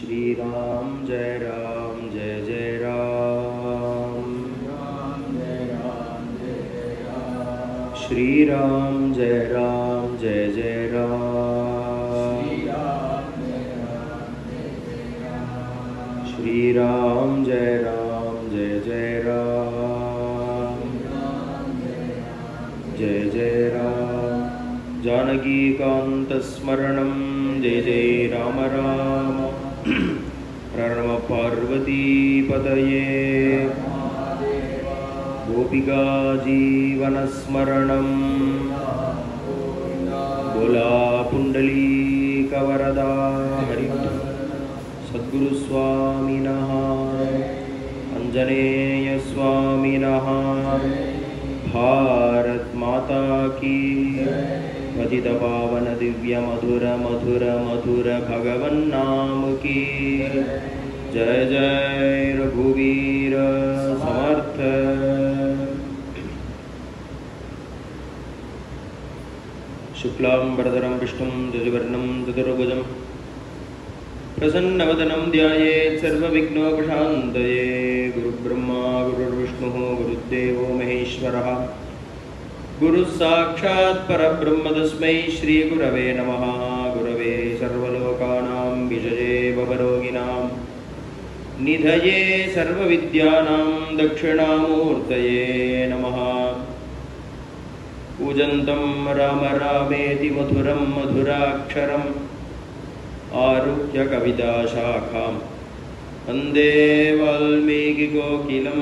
श्री राम जय जय राम। श्री राम जय जय राम। श्री राम जय जय राम। जय जय राम। जानकी कांत स्मरणं जय जय राम राम। प्रणव पार्वती पतये। गोपिका जीवन स्मरणं बोला पुंडलीक वरदा हरि। सद्गुरु स्वामिनः अंजनेय स्वामिनः। भारत माता की पतित पावन दिव्य मधुर मधुर मधुर भगवन नाम की जय जय। रघुवीर समर्थ। शुक्लांबरधरं विष्णुं शशिवर्णं चतुर्भुजं प्रसन्नवदनं ध्यायेत् सर्वविघ्नोपशान्तये। गुरुब्रह्मा गुरुर्विष्णुः गुरुदेवो महेश्वरः। गुरुस्साक्षात् परब्रह्म तस्मै श्रीगुरवे नमः। गुरवे सर्वलोकानां विजये भवरोगिणां निधये सर्वविद्यानां दक्षिणामूर्तये नमः। पूजन्तं राम रामेति मधुरं मधुराक्षरम् आरुह्य कविताशाखां वन्दे वाल्मीकिकोकिलं।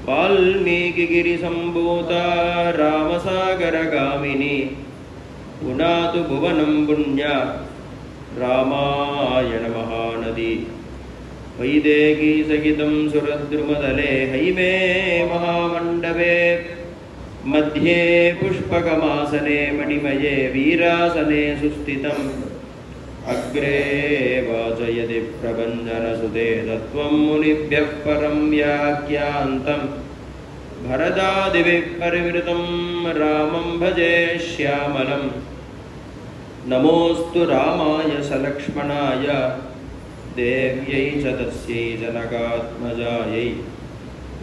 वाल्मीकिगिरिसम्भूता रामसागरगामिनी पुनातु भुवनं पुण्या रामायण महानदी। वैदेही सहितं सुरद्रुमदले हैमे महामण्डपे मध्ये पुष्पकमासने मणिमये वीरासने सुस्थितम्। अग्रे वाचयति प्रभञ्जनसुते तत्त्वं मुनिभ्यः परं व्याख्यान्तं। भरतादिभिः परिवृतं रामं भजे श्यामलं। नमोऽस्तु रामाय सलक्ष्मणाय देव्यै च तस्यै जनकात्मजायै।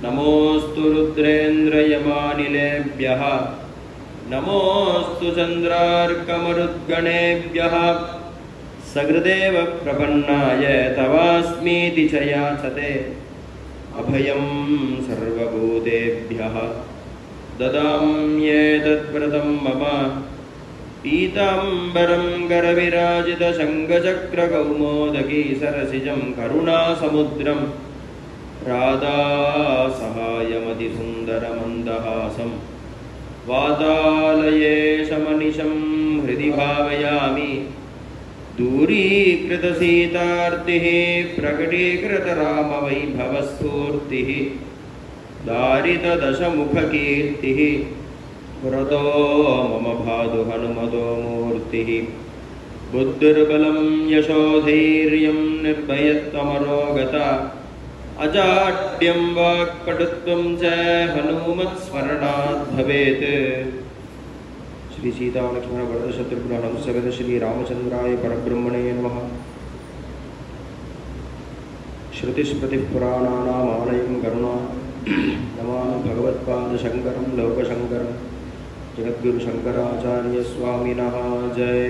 नमोऽस्तु रुद्रेन्द्रयमानिलेभ्यः। नमोऽस्तु चन्द्रार्कमरुद्गणेभ्यः। सकृदेव प्रपन्नाय तवास्मीति च याचते अभयं सर्वभूतेभ्यः। ददाम्येतद्व्रतं मम पीताम्बरं करविराजितशङ्खचक्रकौमोदकी सरसिजं करुणासमुद्रं राधासहायमतिसुन्दरमन्दहासं वातालयेशमनिशं हृदि भावयामि। दूरीकृतसीतार्तिः प्रकटीकृतरामवैभवस्फूर्तिः दारितदशमुखकीर्तिः पुरतो मम भातु हनुमतो मूर्तिः। बुद्धिर्बलं यशोधैर्यं निर्भयत्वमरोगता अजाड्यं वाक्पटुत्वं च हनुमत्स्मरणात् भवेत्। श्री सीता लक्ष्मण भरत शत्रुघ्न समेत श्री रामचंद्राय परब्रह्मणे नमः। श्रुतिस्मृतिपुराणानामालयं करुणा नमामि भगवत्पादशङ्करं लोकशङ्करं। जगद्गुरुशङ्कराचार्य स्वामिनः जय।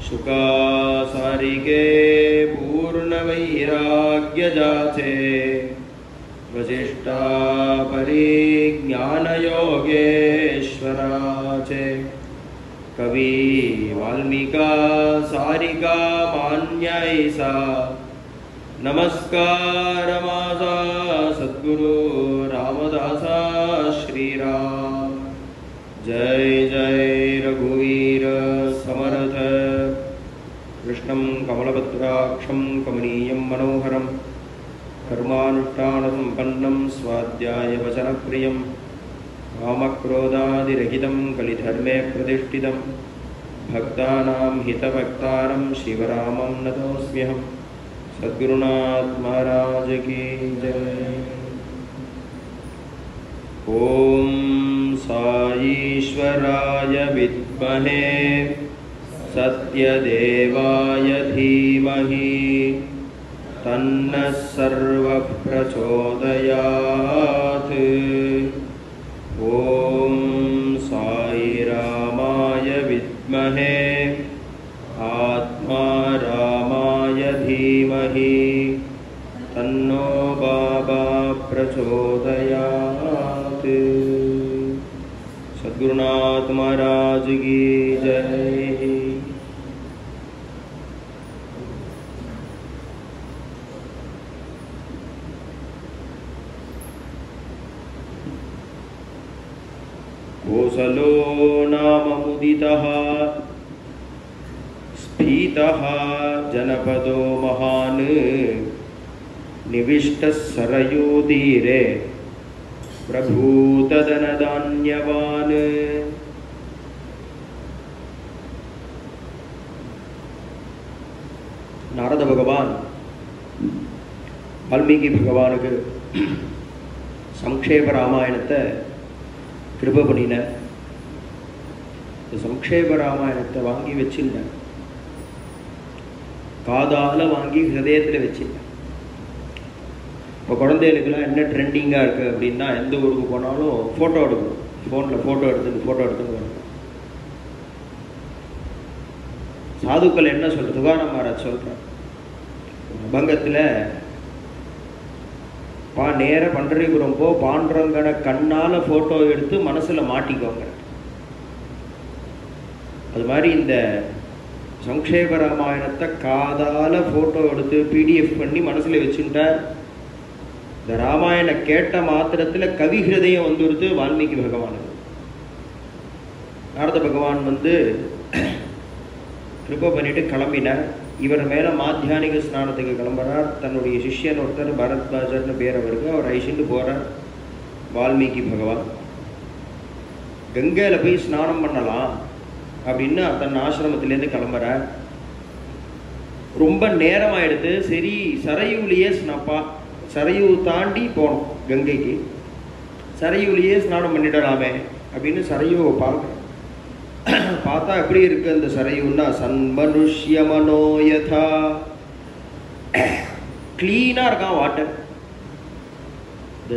शुकासारिके पूर्णवैराग्यजाते वसिष्ठा परिज्ञानयोगेश्वराचे। कवि वाल्मीका सारिका मान्यैसा नमस्कारमासा सद्गुरु रामदासा श्रीराम। जय जय रघुवीर समर्थ। कृष्णं कमलपत्राक्षं कमनीयं मनोहरं कर्मानुष्ठानसम्पन्नं स्वाध्यायवचनप्रियं कामक्रोधादिरहितं कलिधर्मे प्रतिष्ठितं भक्तानां हितभक्तारं शिवरामं नतोऽस्म्यहं। सद्गुरुनाथ महाराज की जय। ओम साईश्वराय विद्महे सत्यदेवाय धीमहि तन्नः सर्वः प्रचोदयात्। ॐ साई रामाय विद्महे आत्मा रामाय धीमहि तन्नो बाबा प्रचोदयात्। सद्गुरुनाथ महाराज की जय। कोसलो नाम मुदितः स्फीतः जनपदो महान् निविष्टः सरयूतीरे प्रभूतधनधान्यवान्। नारद भगवान वाल्मीकि भगवानुக்கு संक्षेप रामायणத்தை கிருபை பண்ணின. संक्षेप ராமாயணத்தை வாங்கி வச்சிருந்தேன், காதால வாங்கி ஹிருதயத்தில் வச்சிருந்தேன். இப்போ குழந்தைகளுக்கெல்லாம் என்ன ட்ரெண்டிங்காக இருக்குது அப்படின்னா, எந்த ஊருக்கு போனாலும் ஃபோட்டோ எடுக்கணும், ஃபோனில் ஃபோட்டோ எடுத்துன்னு வரணும். சாதுக்கள் என்ன சொல்கிறது, துகாராம் மகாராஜ் சொல்கிறார், அபங்கத்தில் நேர பண்டரிபுரம் போ, பாண்டரங்கனை கண்ணால் ஃபோட்டோ எடுத்து மனசில் மாட்டிக்கோங்க. அது மாதிரி இந்த சங்கேப ராமாயணத்தை காதால் ஃபோட்டோ எடுத்து பிடிஎஃப் பண்ணி மனசில் வச்சுட்டார். இந்த ராமாயணம் கேட்ட மாத்திரத்தில் கவி ஹிருதயம் வந்துடுது வால்மீகி பகவானுக்கு. நாரத பகவான் கிருபை பண்ணிட்டு கிளம்பினார். இவர் மேலே மாத்தியானிக ஸ்நானத்துக்கு கிளம்புறார். தன்னுடைய சிஷ்யன் ஒருத்தர் பரத்வாஜர்னு பேர் அவருக்கு, அவர் ஐஷிண்டு போகிறார். வால்மீகி பகவான் கங்கையில் போய் ஸ்நானம் பண்ணலாம் அப்படின்னு தன் ஆசிரமத்திலேருந்து கிளம்புறார். ரொம்ப நேரம் ஆயிடுது. சரி, சரையூலேயே சரையூ தாண்டி போனோம் கங்கைக்கு, சரையூலேயே ஸ்நானம் பண்ணிடலாமே அப்படின்னு சரையூவை பார்க்குறோம். பார்த்தா எப்படி இருக்கு அந்த சரையூன்னா, சன்மனுஷ்ய மனோயதா, கிளீனாக இருக்கான் வாட்டர்.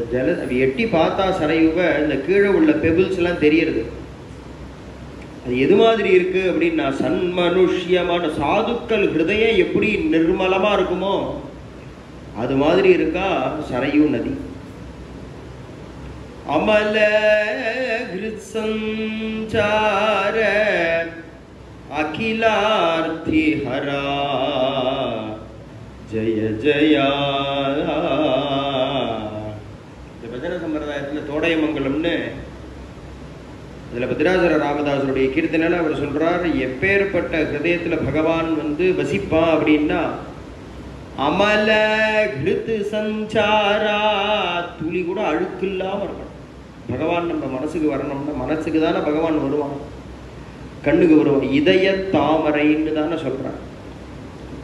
இந்த எட்டி பார்த்தா சரையூவை இந்த கீழே உள்ள பெபிள்ஸ் எல்லாம் தெரியறது. அது எது மாதிரி இருக்கு அப்படின்னா, சன்மனுஷ்யமான சாதுக்கள் ஹிருதயம் எப்படி நிர்மலமா இருக்குமோ அது மாதிரி இருக்கா சரையூ நதி. அமல கிருத்சஞ்சார அகிலார்த்தி ஹரா ஜய ஜயா. இந்த பஜன சம்பிரதாயத்தில் தோடையமங்கலம்னு அதில் பத்ராஜர ராமதாசருடைய கீர்த்தனையில் அவர் சொல்றார், எப்பேற்பட்ட ஹிருதயத்தில் பகவான் வசிப்பான் அப்படின்னா, அமல கிருத் சஞ்சாரா, துளி கூட அழுக்கு இல்லாம இருக்கணும். பகவான் நம்ம மனசுக்கு வரணும்னா, மனசுக்கு தானே பகவான் வருவான், கண்ணுக்கு வருவான். இதய தாமரைன்னு தானே சொல்றான்.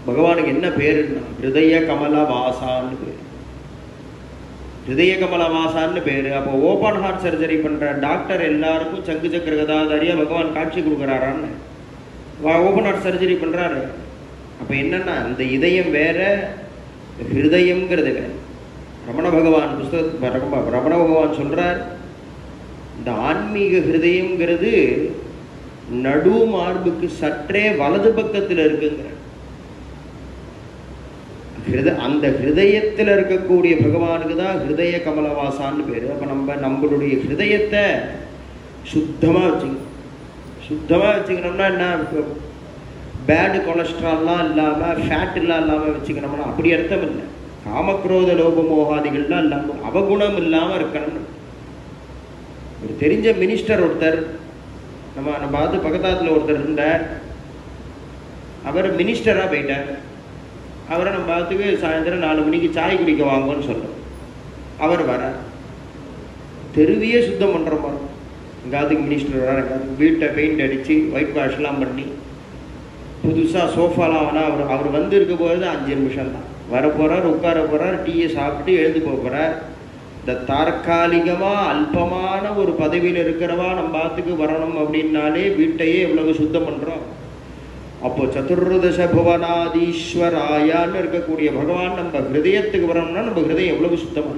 பகவானுக்கு என்ன பேருன்னா ஹிருதய கமல வாசான்னு பேரு. ஹிருதய கமல வாசான்னு பேரு. அப்போ ஓப்பன் ஹார்ட் சர்ஜரி பண்ற டாக்டர் எல்லாருக்கும் சங்கு சக்கர கதாதாரியா பகவான் காட்சி கொடுக்குறாரான்னு ஓப்பன் ஹார்ட் சர்ஜரி பண்றாரு. அப்போ என்னன்னா, அந்த இதயம் வேற, ஹிருதயம்ங்கிறது வேற. ரமண பகவான் ரமண பகவான் சொல்றார், இந்த ஆன்மீக ஹிருதயம்ங்கிறது நடு மார்புக்கு சற்றே வலது பக்கத்தில் இருக்குங்கிற அந்த ஹிருதயத்தில் இருக்கக்கூடிய பகவானுக்கு தான் ஹிருதய கமலவாசான்னு பேரு. அப்போ நம்மளுடைய ஹிருதயத்தை சுத்தமாக வச்சுக்கணும்னா என்ன, பேடு கொலஸ்ட்ரால்லாம் இல்லாமல் ஃபேட்டெல்லாம் இல்லாமல் வச்சுக்கணும்னா அப்படி அர்த்தம் இல்லை. காமக்ரோத லோபமோகாதிகள்லாம் இல்லாமல் அவகுணம் இல்லாமல் இருக்கணும். ஒரு தெரிஞ்ச மினிஸ்டர் ஒருத்தர் நம்ம பார்த்து பக்கத்தாத்தில் ஒருத்தர் இருந்தார். அவர் மினிஸ்டராக போயிட்டார். அவரை நம்ம பார்த்துக்கு சாயந்தரம் 4 மணிக்கு சாய் குடிக்க வாங்கன்னு சொல்கிறோம். அவர் வர தெருவையே சுத்தம் பண்ணுற மாதிரி, எங்காவதுக்கு மினிஸ்டர் வர, வீட்டை பெயிண்ட் அடித்து ஒயிட் வாஷ்லாம் பண்ணி புதுசாக சோஃபாலாம் வேணால் அவர் இருக்க போகிறது 5 நிமிஷம் தான். வர போகிறார், உட்கார போகிறார், டீயை சாப்பிட்டு எழுந்து போகிறார். இந்த தற்காலிகமாக அல்பமான ஒரு பதவியில் இருக்கிறவா நம்ம பார்த்துக்கு வரணும் அப்படின்னாலே வீட்டையே எவ்வளவு சுத்தம் பண்ணுறோம். அப்போ சதுர்தச புவனாதீஸ்வராயான்னு இருக்கக்கூடிய பகவான் நம்ம ஹிருதயத்துக்கு வரணும்னா நம்ம ஹிருதயம் எவ்வளவு சுத்தமா,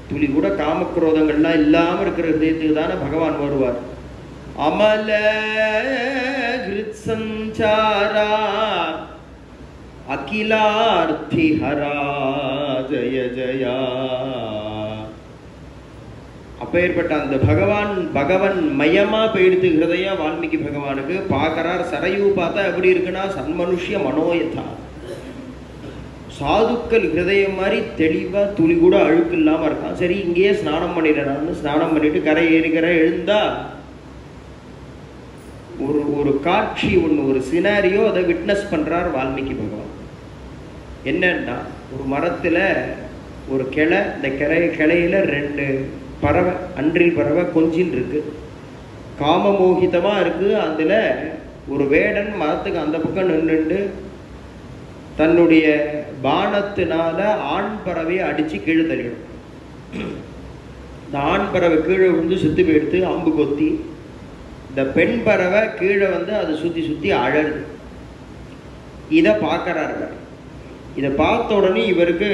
துளி கூட காமக்ரோதங்கள்லாம் இல்லாம இருக்கிற ஹிருதயத்துக்கு தானே பகவான் வருவார். அமல ஹிருத் சஞ்சாரா அகிலார்த்தி ஹரா ஜய ஜயா. அப்பேற்பட்ட அந்த பகவன் மயமா போயிடுத்து ஹிருதயம் வால்மீகி பகவானுக்கு. பார்க்கறார், சரையூ பார்த்தா எப்படி இருக்குன்னா சன்மனுஷ்ய மனோயதா, சாதுக்கள் ஹிருதயம் மாதிரி தெளிவா துளி கூட அழுக்கு இல்லாம இருக்கான். சரி இங்கேயே ஸ்நானம் பண்ணிடுறான்னு ஸ்நானம் பண்ணிட்டு கரை ஏறிக்கரை எழுந்தா ஒரு காட்சி ஒன்று, ஒரு சினாரியோ அதை விட்னஸ் பண்றார் வால்மீகி பகவான். என்னன்னா ஒரு மரத்துல ஒரு கிளை, இந்த கிளையில 2 பறவை, அன்றில் பறவை கொஞ்சின்னு இருக்கு, காமமோகிதமா இருக்கு. அதுல ஒரு வேடன் மரத்துக்கு அந்த பக்கம் நின்றுண்டு தன்னுடைய பானத்தினால ஆண் பறவையை அடிச்சு கீழே தள்ளிடும். இந்த ஆண் பறவை கீழே விழுந்து சுத்தி போயிடுத்து, அம்பு கொத்தி. இந்த பெண் பறவை கீழே வந்து அது சுத்தி சுத்தி அழகு. இதை பார்க்கறாரு. இதை பார்த்த உடனே இவருக்கு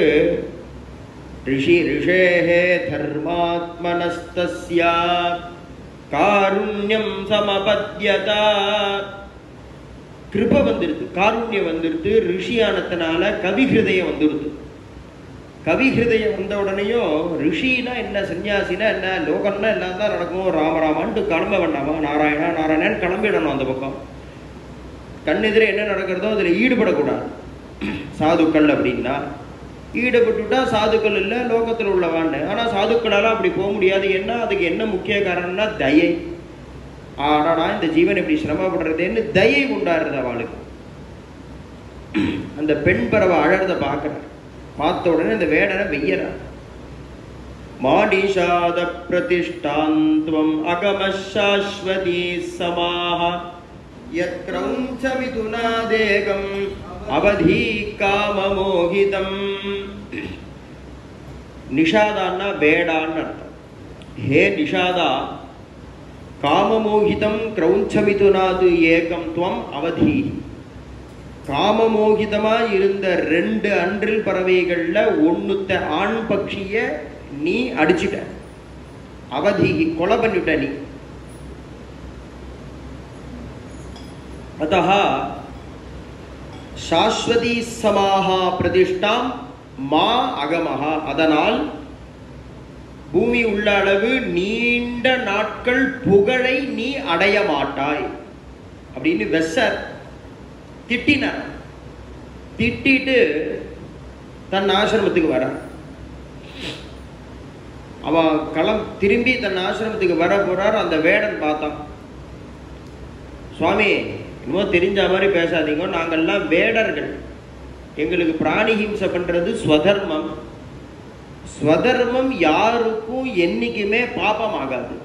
ரிஷேஹே தர்மாத்மனஸ்தஸ்யா காருண்யம் சமபத்யதா. கிருப வந்துருது, காருண்யம் வந்துருது. ரிஷியானத்தினால கவிஹிருதயம் வந்துருது. கவிஹிருதயம் வந்த உடனேயும் ரிஷினா என்ன, சன்னியாசினா என்ன, லோகம்னா எல்லாம் தான் நடக்கும். ராமராமான்ட்டு கிளம்ப வேண்டாமா, நாராயணா நாராயணான்னு கிளம்பிடணும். அந்த பக்கம் கண்ணெதிரே என்ன நடக்கிறதோ அதில் ஈடுபடக்கூடாது. சாதுக்கள் அப்படின்னா ஈடுபட்டுட்டா சாதுக்கள் இல்லை, லோகத்தில் உள்ளவான்னு. ஆனால் சாதுக்களால் அப்படி போக முடியாது. என்ன, அதுக்கு என்ன முக்கிய காரணம்னா தயை. ஆனா இந்த ஜீவன் எப்படி சிரமப்படுறதுன்னு தயை உண்டாடுறது அவளுக்கு. அந்த பெண் பறவை அழறத பார்க்கிறார். பார்த்த உடனே இந்த வேடனை வெய்யறார். மாடிஷாத பிரதிஷ்டாந்த்வம் அகமசாஸ்வதி சமாஹ யத் க்ரௌஞ்ச மிதுனாதேகம் அவதி காமமோகிதம். நிஷாதான்னா வேடான்னு அர்த்தம். ஹே நிஷாதா, காமமோகிதம் கிரௌஞ்சமிதுனாது ஏகம் துவம் அவதி. காமமோகிதமா இருந்த 2 அன்றில் பறவைகள்ல ஒண்ணுத்த ஆண் பட்சிய நீ அடிச்சிட்ட, அவதி கொலை பண்ணிட்ட நீ. அத்தஹ சாஸ்வதி சமாஹா பிரதிஷ்டாம் மா அகமஹா. அதனால் பூமி உள்ள அளவு நீண்ட நாட்கள் புகழை நீ அடைய மாட்டாய் அப்படின்னு வெஸ்ஸர் திட்டினார். திட்டிட்டு தன் ஆசிரமத்துக்கு வர, அவன் திரும்பி தன் ஆசிரமத்துக்கு வர போறார். அந்த வேடன் பார்த்தான். சுவாமி, இன்னும் தெரிஞ்ச மாதிரி பேசாதீங்க, நாங்கள்லாம் வேடர்கள், எங்களுக்கு பிராணி ஹிம்சை பண்றது ஸ்வதர்மம். ஸ்வதர்மம் யாருக்கும் என்னைக்குமே பாபம் ஆகாது.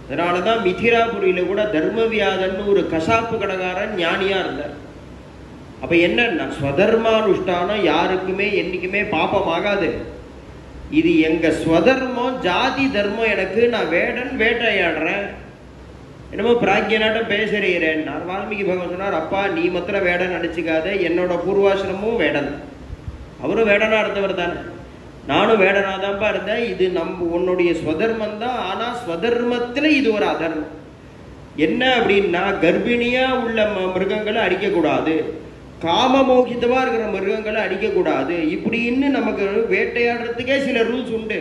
அதனாலதான் மிதிராபுரியில கூட தர்மவியாதன்னு ஒரு கசாப்பு கடைக்காரன் ஞானியா இருந்தார். அப்ப என்னன்னா ஸ்வதர்மானுஷ்டானம் யாருக்குமே என்னைக்குமே பாபம் ஆகாது. இது எங்க ஸ்வதர்மம், ஜாதி தர்மம். எனக்கு நான் வேடன் வேட்டையாடுறேன், என்னமோ பிராக்யனாட்டம் பேசுறீரேன்னா வால்மீகி பகவான் சொன்னார், அப்பா நீ மாத்திரம் வேடன் அடிச்சுக்காத, என்னோட பூர்வாசிரமும் வேடன். அவரும் வேடனா இருந்தவர் தானே, நானும் வேடனாதான்ப்பா இருந்தேன். இது உன்னுடைய ஸ்வதர்மம் தான். ஆனா ஸ்வதர்மத்துல இது ஒரு அதர்மம். என்ன அப்படின்னா கர்ப்பிணியா உள்ள மிருகங்களை அடிக்கக்கூடாது, காமமோகிதமா இருக்கிற மிருகங்களை அடிக்கக்கூடாது. இப்படின்னு நமக்கு வேட்டையாடுறதுக்கே சில ரூல்ஸ் உண்டு.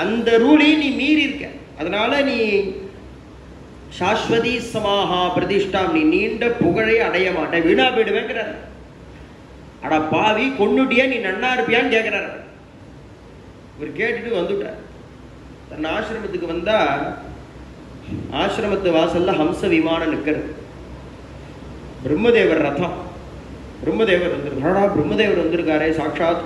அந்த ரூலையும் நீ மீறி இருக்க. அதனால நீ சாஸ்வதி சமாஹா பிரதிஷ்டாம், நீ நீண்ட புகழை அடைய மாட்டே, வீணா போயிடுவேங்கிறார். அட பாவி, கொன்னுட்டியா, நீ நன்னா இருப்பியான்னு கேட்கிறார். இவர் கேட்டுட்டு வந்துட்டார். தன் ஆசிரமத்துக்கு வந்தா ஆசிரமத்து வாசல்ல ஹம்ச விமானம் நிற்கிறது. பிரம்மதேவர் ரதம். பிரம்மதேவர் வந்திருக்காரா, பிரம்மதேவர் வந்திருக்காரே, சாட்சாத்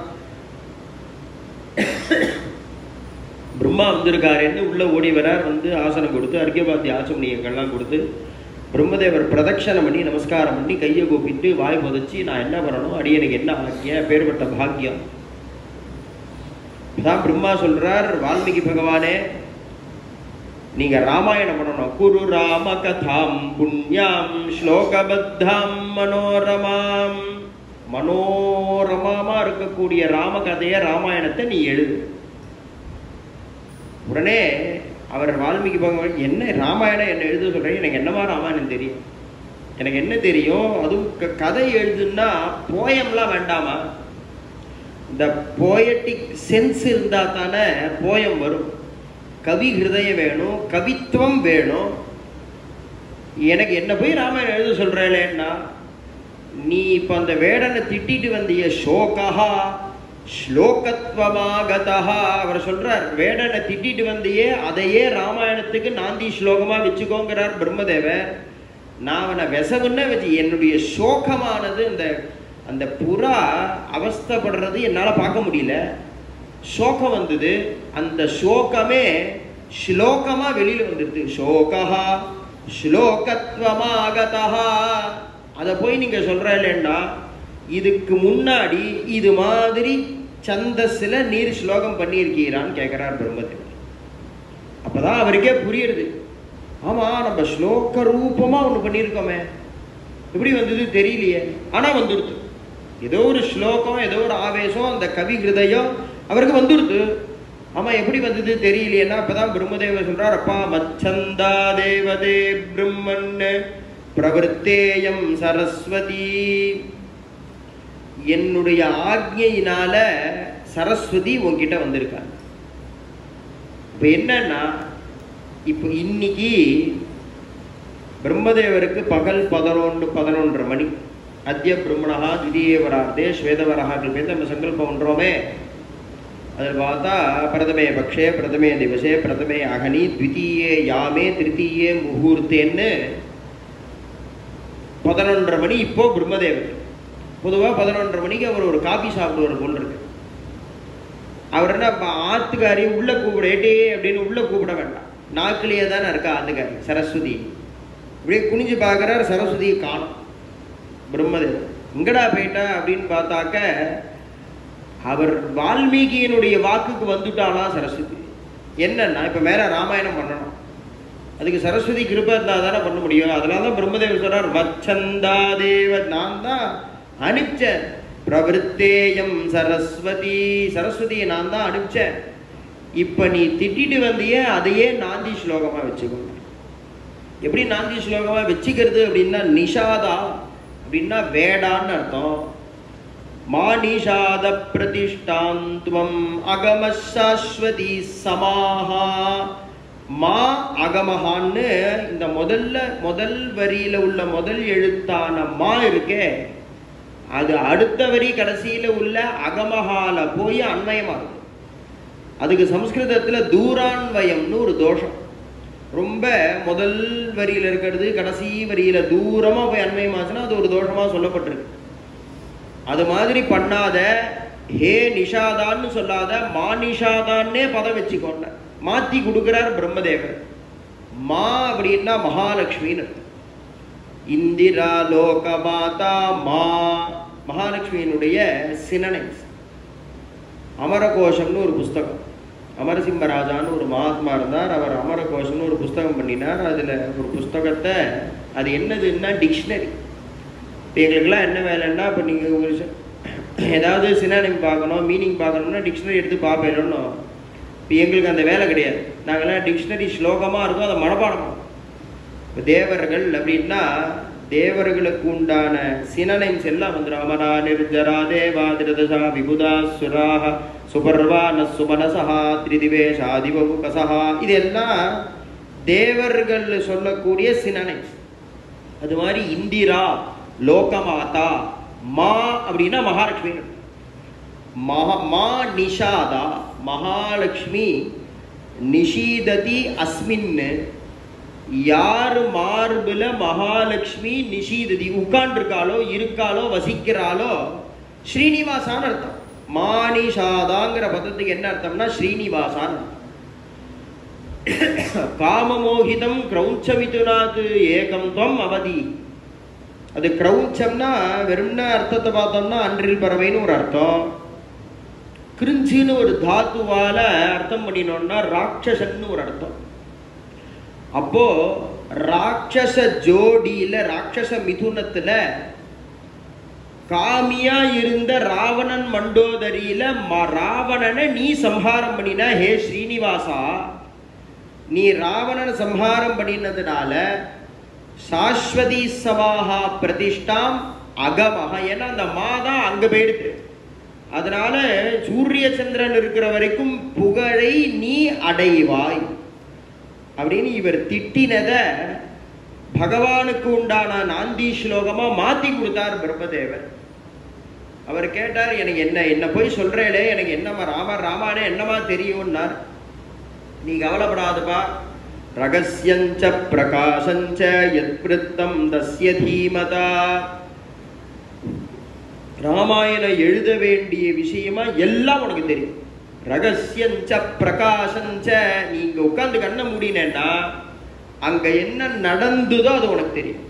பிரம்மா வந்திருக்காருன்னு உள்ள ஓடி வரார். வந்து ஆசனம் கொடுத்து அர்க்கியபாத்தி ஆச்சமணியங்கள்லாம் கொடுத்து பிரம்மதேவர் பிரதட்சணம் பண்ணி நமஸ்காரம் பண்ணி கையை கூப்பிட்டு வாய் புதைச்சி, நான் என்ன பண்ணணும், அடியனுக்கு என்ன ஆக்கிய பேர்பட்ட பாக்கியம். தான் பிரம்மா சொல்றார், வால்மீகி பகவானே, நீங்க ராமாயணம் பண்ணணும். குரு ராம கதாம் புண்ணியாம் ஸ்லோகபத்தாம் மனோரமாம். மனோரமா இருக்கக்கூடிய ராம கதையை, ராமாயணத்தை நீ எழுது. உடனே அவர் வால்மீகி பகவான், என்ன ராமாயணம் என்ன எழுத சொல்றேன், எனக்கு என்னமா ராமாயணம் தெரியும், எனக்கு என்ன தெரியும், அதுவும் கதை எழுதுன்னா போயம்லாம் வேண்டாமா? இந்த போயட்டிக் சென்ஸ் இருந்தா தானே போயம் வரும். கவி ஹிருதயம் வேணும், கவித்துவம் வேணும். எனக்கு என்ன போய் ராமாயணம் எழுத சொல்றேன்னா, நீ இப்ப அந்த வேடனை திட்டிட்டு வந்திய சோகா ஸ்லோகத்வமாகதா. அவர் சொல்றார், வேடனை திட்டிட்டு வந்தியே அதையே ராமாயணத்துக்கு நாந்தி ஸ்லோகமா வச்சுக்கோங்கிறார் பிரம்மதேவர். நான் அவனை விசவுன்னு வச்சு, என்னுடைய சோகமானது அந்த அந்த புறா அவஸ்தைப்படுறது என்னால் பார்க்க முடியல, சோகம் வந்தது. அந்த சோகமே ஸ்லோகமா வெளியில வந்துடுது. சோகா ஸ்லோகத்வமாகதா. அதை போய் நீங்க சொல்ற இல்லைன்னா, இதுக்கு முன்னாடி இது மாதிரி சந்தஸ்ல நீர் ஸ்லோகம் பண்ணியிருக்கிறான்னு கேட்கிறார் பிரம்மதேவர். அப்பதான் அவருக்கே புரியுது, ஆமா நம்ம ஸ்லோக ரூபமா ஒண்ணு பண்ணியிருக்கோமே, எப்படி வந்தது தெரியலையே, ஆனா வந்துடுது. ஏதோ ஒரு ஸ்லோகம், ஏதோ ஒரு ஆவேசம், அந்த கவி ஹிருதயம் அவருக்கு வந்துடுது. ஆமா, எப்படி வந்தது தெரியலையேன்னா அப்பதான் பிரம்மதேவர் சொல்றார், அப்பா மச்சந்தா தேவதே பிரம்மன் பிரவருத்தேயம் சரஸ்வதி. என்னுடைய ஆக்ஞையினால சரஸ்வதி உன்கிட்ட வந்திருக்காங்க. இப்ப என்னன்னா, இப்ப இன்னைக்கு பிரம்மதேவருக்கு பகல் 11:11 மணி. அத்ய பிரம்மணா திதியேவரார்த்தே ஸ்வேதவரஹா கல்பேத நம்ம சங்கல்பம் பண்றோமே. அதில் பார்த்தா பிரதமே பக்ஷே பிரதமே திவசே பிரதமே அகனி த்விதீயே யாமே திருத்தீயே முகூர்த்தேன்னு 11:30 மணி. இப்போ பிரம்மதேவர் பொதுவாக 11:30 மணிக்கு அவர் ஒரு காபி சாப்பிடுவார் போல் இருக்கு. அவர் என்ன ஆத்துக்காரியும் உள்ள கூப்பிட, ஏட்டே அப்படின்னு உள்ள கூப்பிட வேண்டாம், நாக்கிலேயே தானே இருக்கா ஆத்துக்காரி சரஸ்வதி. இப்படியே குனிஞ்சு பார்க்குறார், சரஸ்வதியை காணும். பிரம்மதேவர் எங்கடா போயிட்டா அப்படின்னு பார்த்தாக்க, அவர் வால்மீகியினுடைய வாக்குக்கு வந்துட்டாலாம் சரஸ்வதி. என்னன்னா, இப்போ மேலே ராமாயணம் பண்ணணும், அதுக்கு சரஸ்வதி கிருபை இருந்தால் தானே பண்ண முடியும். அதனால தான் பிரம்மதேவர் சொல்றார், வச்சந்தா தேவ, நான் தான் அனுப்பிச்சேன். பிரவருத்தேயம் சரஸ்வதி, சரஸ்வதியை நான் தான் அனுப்பிச்சேன். இப்போ நீ திட்டிட்டு வந்தியே அதையே நாந்தி ஸ்லோகமாக வச்சுக்கோங்க. எப்படி நாந்தி ஸ்லோகமாக வச்சுக்கிறது அப்படின்னா, நிஷாதா அப்படின்னா வேடான்னு அர்த்தம். மா நிஷாத பிரதிஷ்டாந்த்வம் அகம சாஸ்வதி சமாஹா. மா அகமஹான்னு இந்த முதல் வரியில உள்ள முதல் எழுத்தான மா இருக்கே, அது அடுத்த வரி கடைசியில உள்ள அகமஹால போய் அன்வயமாகுது. அதுக்கு சம்ஸ்கிருதத்துல தூரான்வயம்னு ஒரு தோஷம். ரொம்ப முதல் வரியில இருக்கிறது கடைசி வரியில தூரமா போய் அன்வயமாச்சுன்னா அது ஒரு தோஷமா சொல்லப்பட்டிருக்கு. அது மாதிரி பண்ணாத, ஹே நிஷாதான்னு சொல்லாத, மா நிஷாதான்னே பதம் வச்சுக்கோண்ட மாத்தி கொடுக்கிறார் பிரம்மதேவர். மா அப்படின்னா மகாலட்சுமின்னு. இந்திரா லோகமாதா மா, மகாலட்சுமியினுடைய சினனைம்ஸ். அமரகோஷம்னு ஒரு புஸ்தகம், அமரசிம்மராஜான்னு ஒரு மகாத்மா இருந்தார். அவர் அமரகோஷம்னு ஒரு புஸ்தகம் பண்ணினார். அதில் ஒரு புஸ்தகத்தை, அது என்னதுன்னா டிக்ஷனரி. இப்போ எங்களுக்கெல்லாம் என்ன வேலைன்னா, இப்போ நீங்கள் ஒரு ஏதாவது சினானிம் பார்க்கணும், மீனிங் பார்க்கணும்னா டிக்ஷனரி எடுத்து பார்ப்பேன்னு. இப்போ எங்களுக்கு அந்த வேலை கிடையாது. நாங்கள்லாம் டிக்ஷனரி ஸ்லோகமாக இருக்கும், அதை மனப்பாடம். இப்போ தேவர்கள் அப்படின்னா தேவர்களுக்கு உண்டான சினனைம்ஸ் எல்லாம் வந்துடும். அமரா நிர்ஜரா தேவா திருதசா விபுதா சுராஹ சுபர்வா நசுமனசா திரிதிவேஷாதிபு கசஹா, இதெல்லாம் தேவர்கள் சொல்லக்கூடிய சினனைம்ஸ். அது மாதிரி இந்திரா லோகமாதா, மா அப்படின்னா மகாலட்சுமி. மா நிஷாதா, மகாலட்சுமி நிஷீததி அஸ்மின். யாரு மார்புல மகாலட்சுமி நிஷீததி உட்கார்ந்துருக்காளோ, இருக்காளோ, வசிக்கிறாளோ, ஸ்ரீனிவாசான்னு அர்த்தம். மானிஷாதாங்கிற பதத்துக்கு என்ன அர்த்தம்னா ஸ்ரீனிவாசான். காமமோகிதம் கிரௌச்சமிதுனாத் ஏகம் துவம் அவதி. அது கிரௌச்சம்னா வெறும்னா அர்த்தத்தை பார்த்தோம்னா அன்றில் பறவைன்னு ஒரு அர்த்தம். கிருஞ்சின்னு ஒரு தாத்துவால அர்த்தம் பண்ணினோம்னா ராட்சசன்னு ஒரு அர்த்தம். அப்போ ராட்சச ஜோடியில ராட்சச மிதுனத்துல காமியா இருந்த ராவணன் மண்டோதரியில ராவணனை நீ சம்ஹாரம் பண்ணின. ஹே ஸ்ரீனிவாசா, நீ ராவணன் சம்ஹாரம் பண்ணினதுனால சாஸ்வதி சமாஹா பிரதிஷ்டாம் அகமஹ, ஏன்னா அந்த மாதான் அங்க போயிடுது. அதனால சூரிய சந்திரன் இருக்கிற வரைக்கும் புகழை நீ அடைவாய் அப்படின்னு இவர் திட்டினத பகவானுக்கு உண்டான நாந்தி ஸ்லோகமா மாத்தி கொடுத்தார் பிரம்மதேவர். அவர் கேட்டார், எனக்கு என்ன போய் சொல்றேளே, எனக்கு என்னமா ராமானே என்னமா தெரியும்னார். நீ கவலைப்படாதப்பா, ரகஸ்யஞ்ச பிரகாசஞ்ச யத்விருத்தம் தஸ்ய தீமதா, ராமாயணம் எழுத வேண்டிய விஷயமா எல்லாம் உனக்கு தெரியும். ரகசியஞ்ச பிரகாசஞ்ச, நீங்க உட்கார்ந்து கண்ண மூடினேன்னா அங்க என்ன நடந்ததோ அது உனக்கு தெரியும்,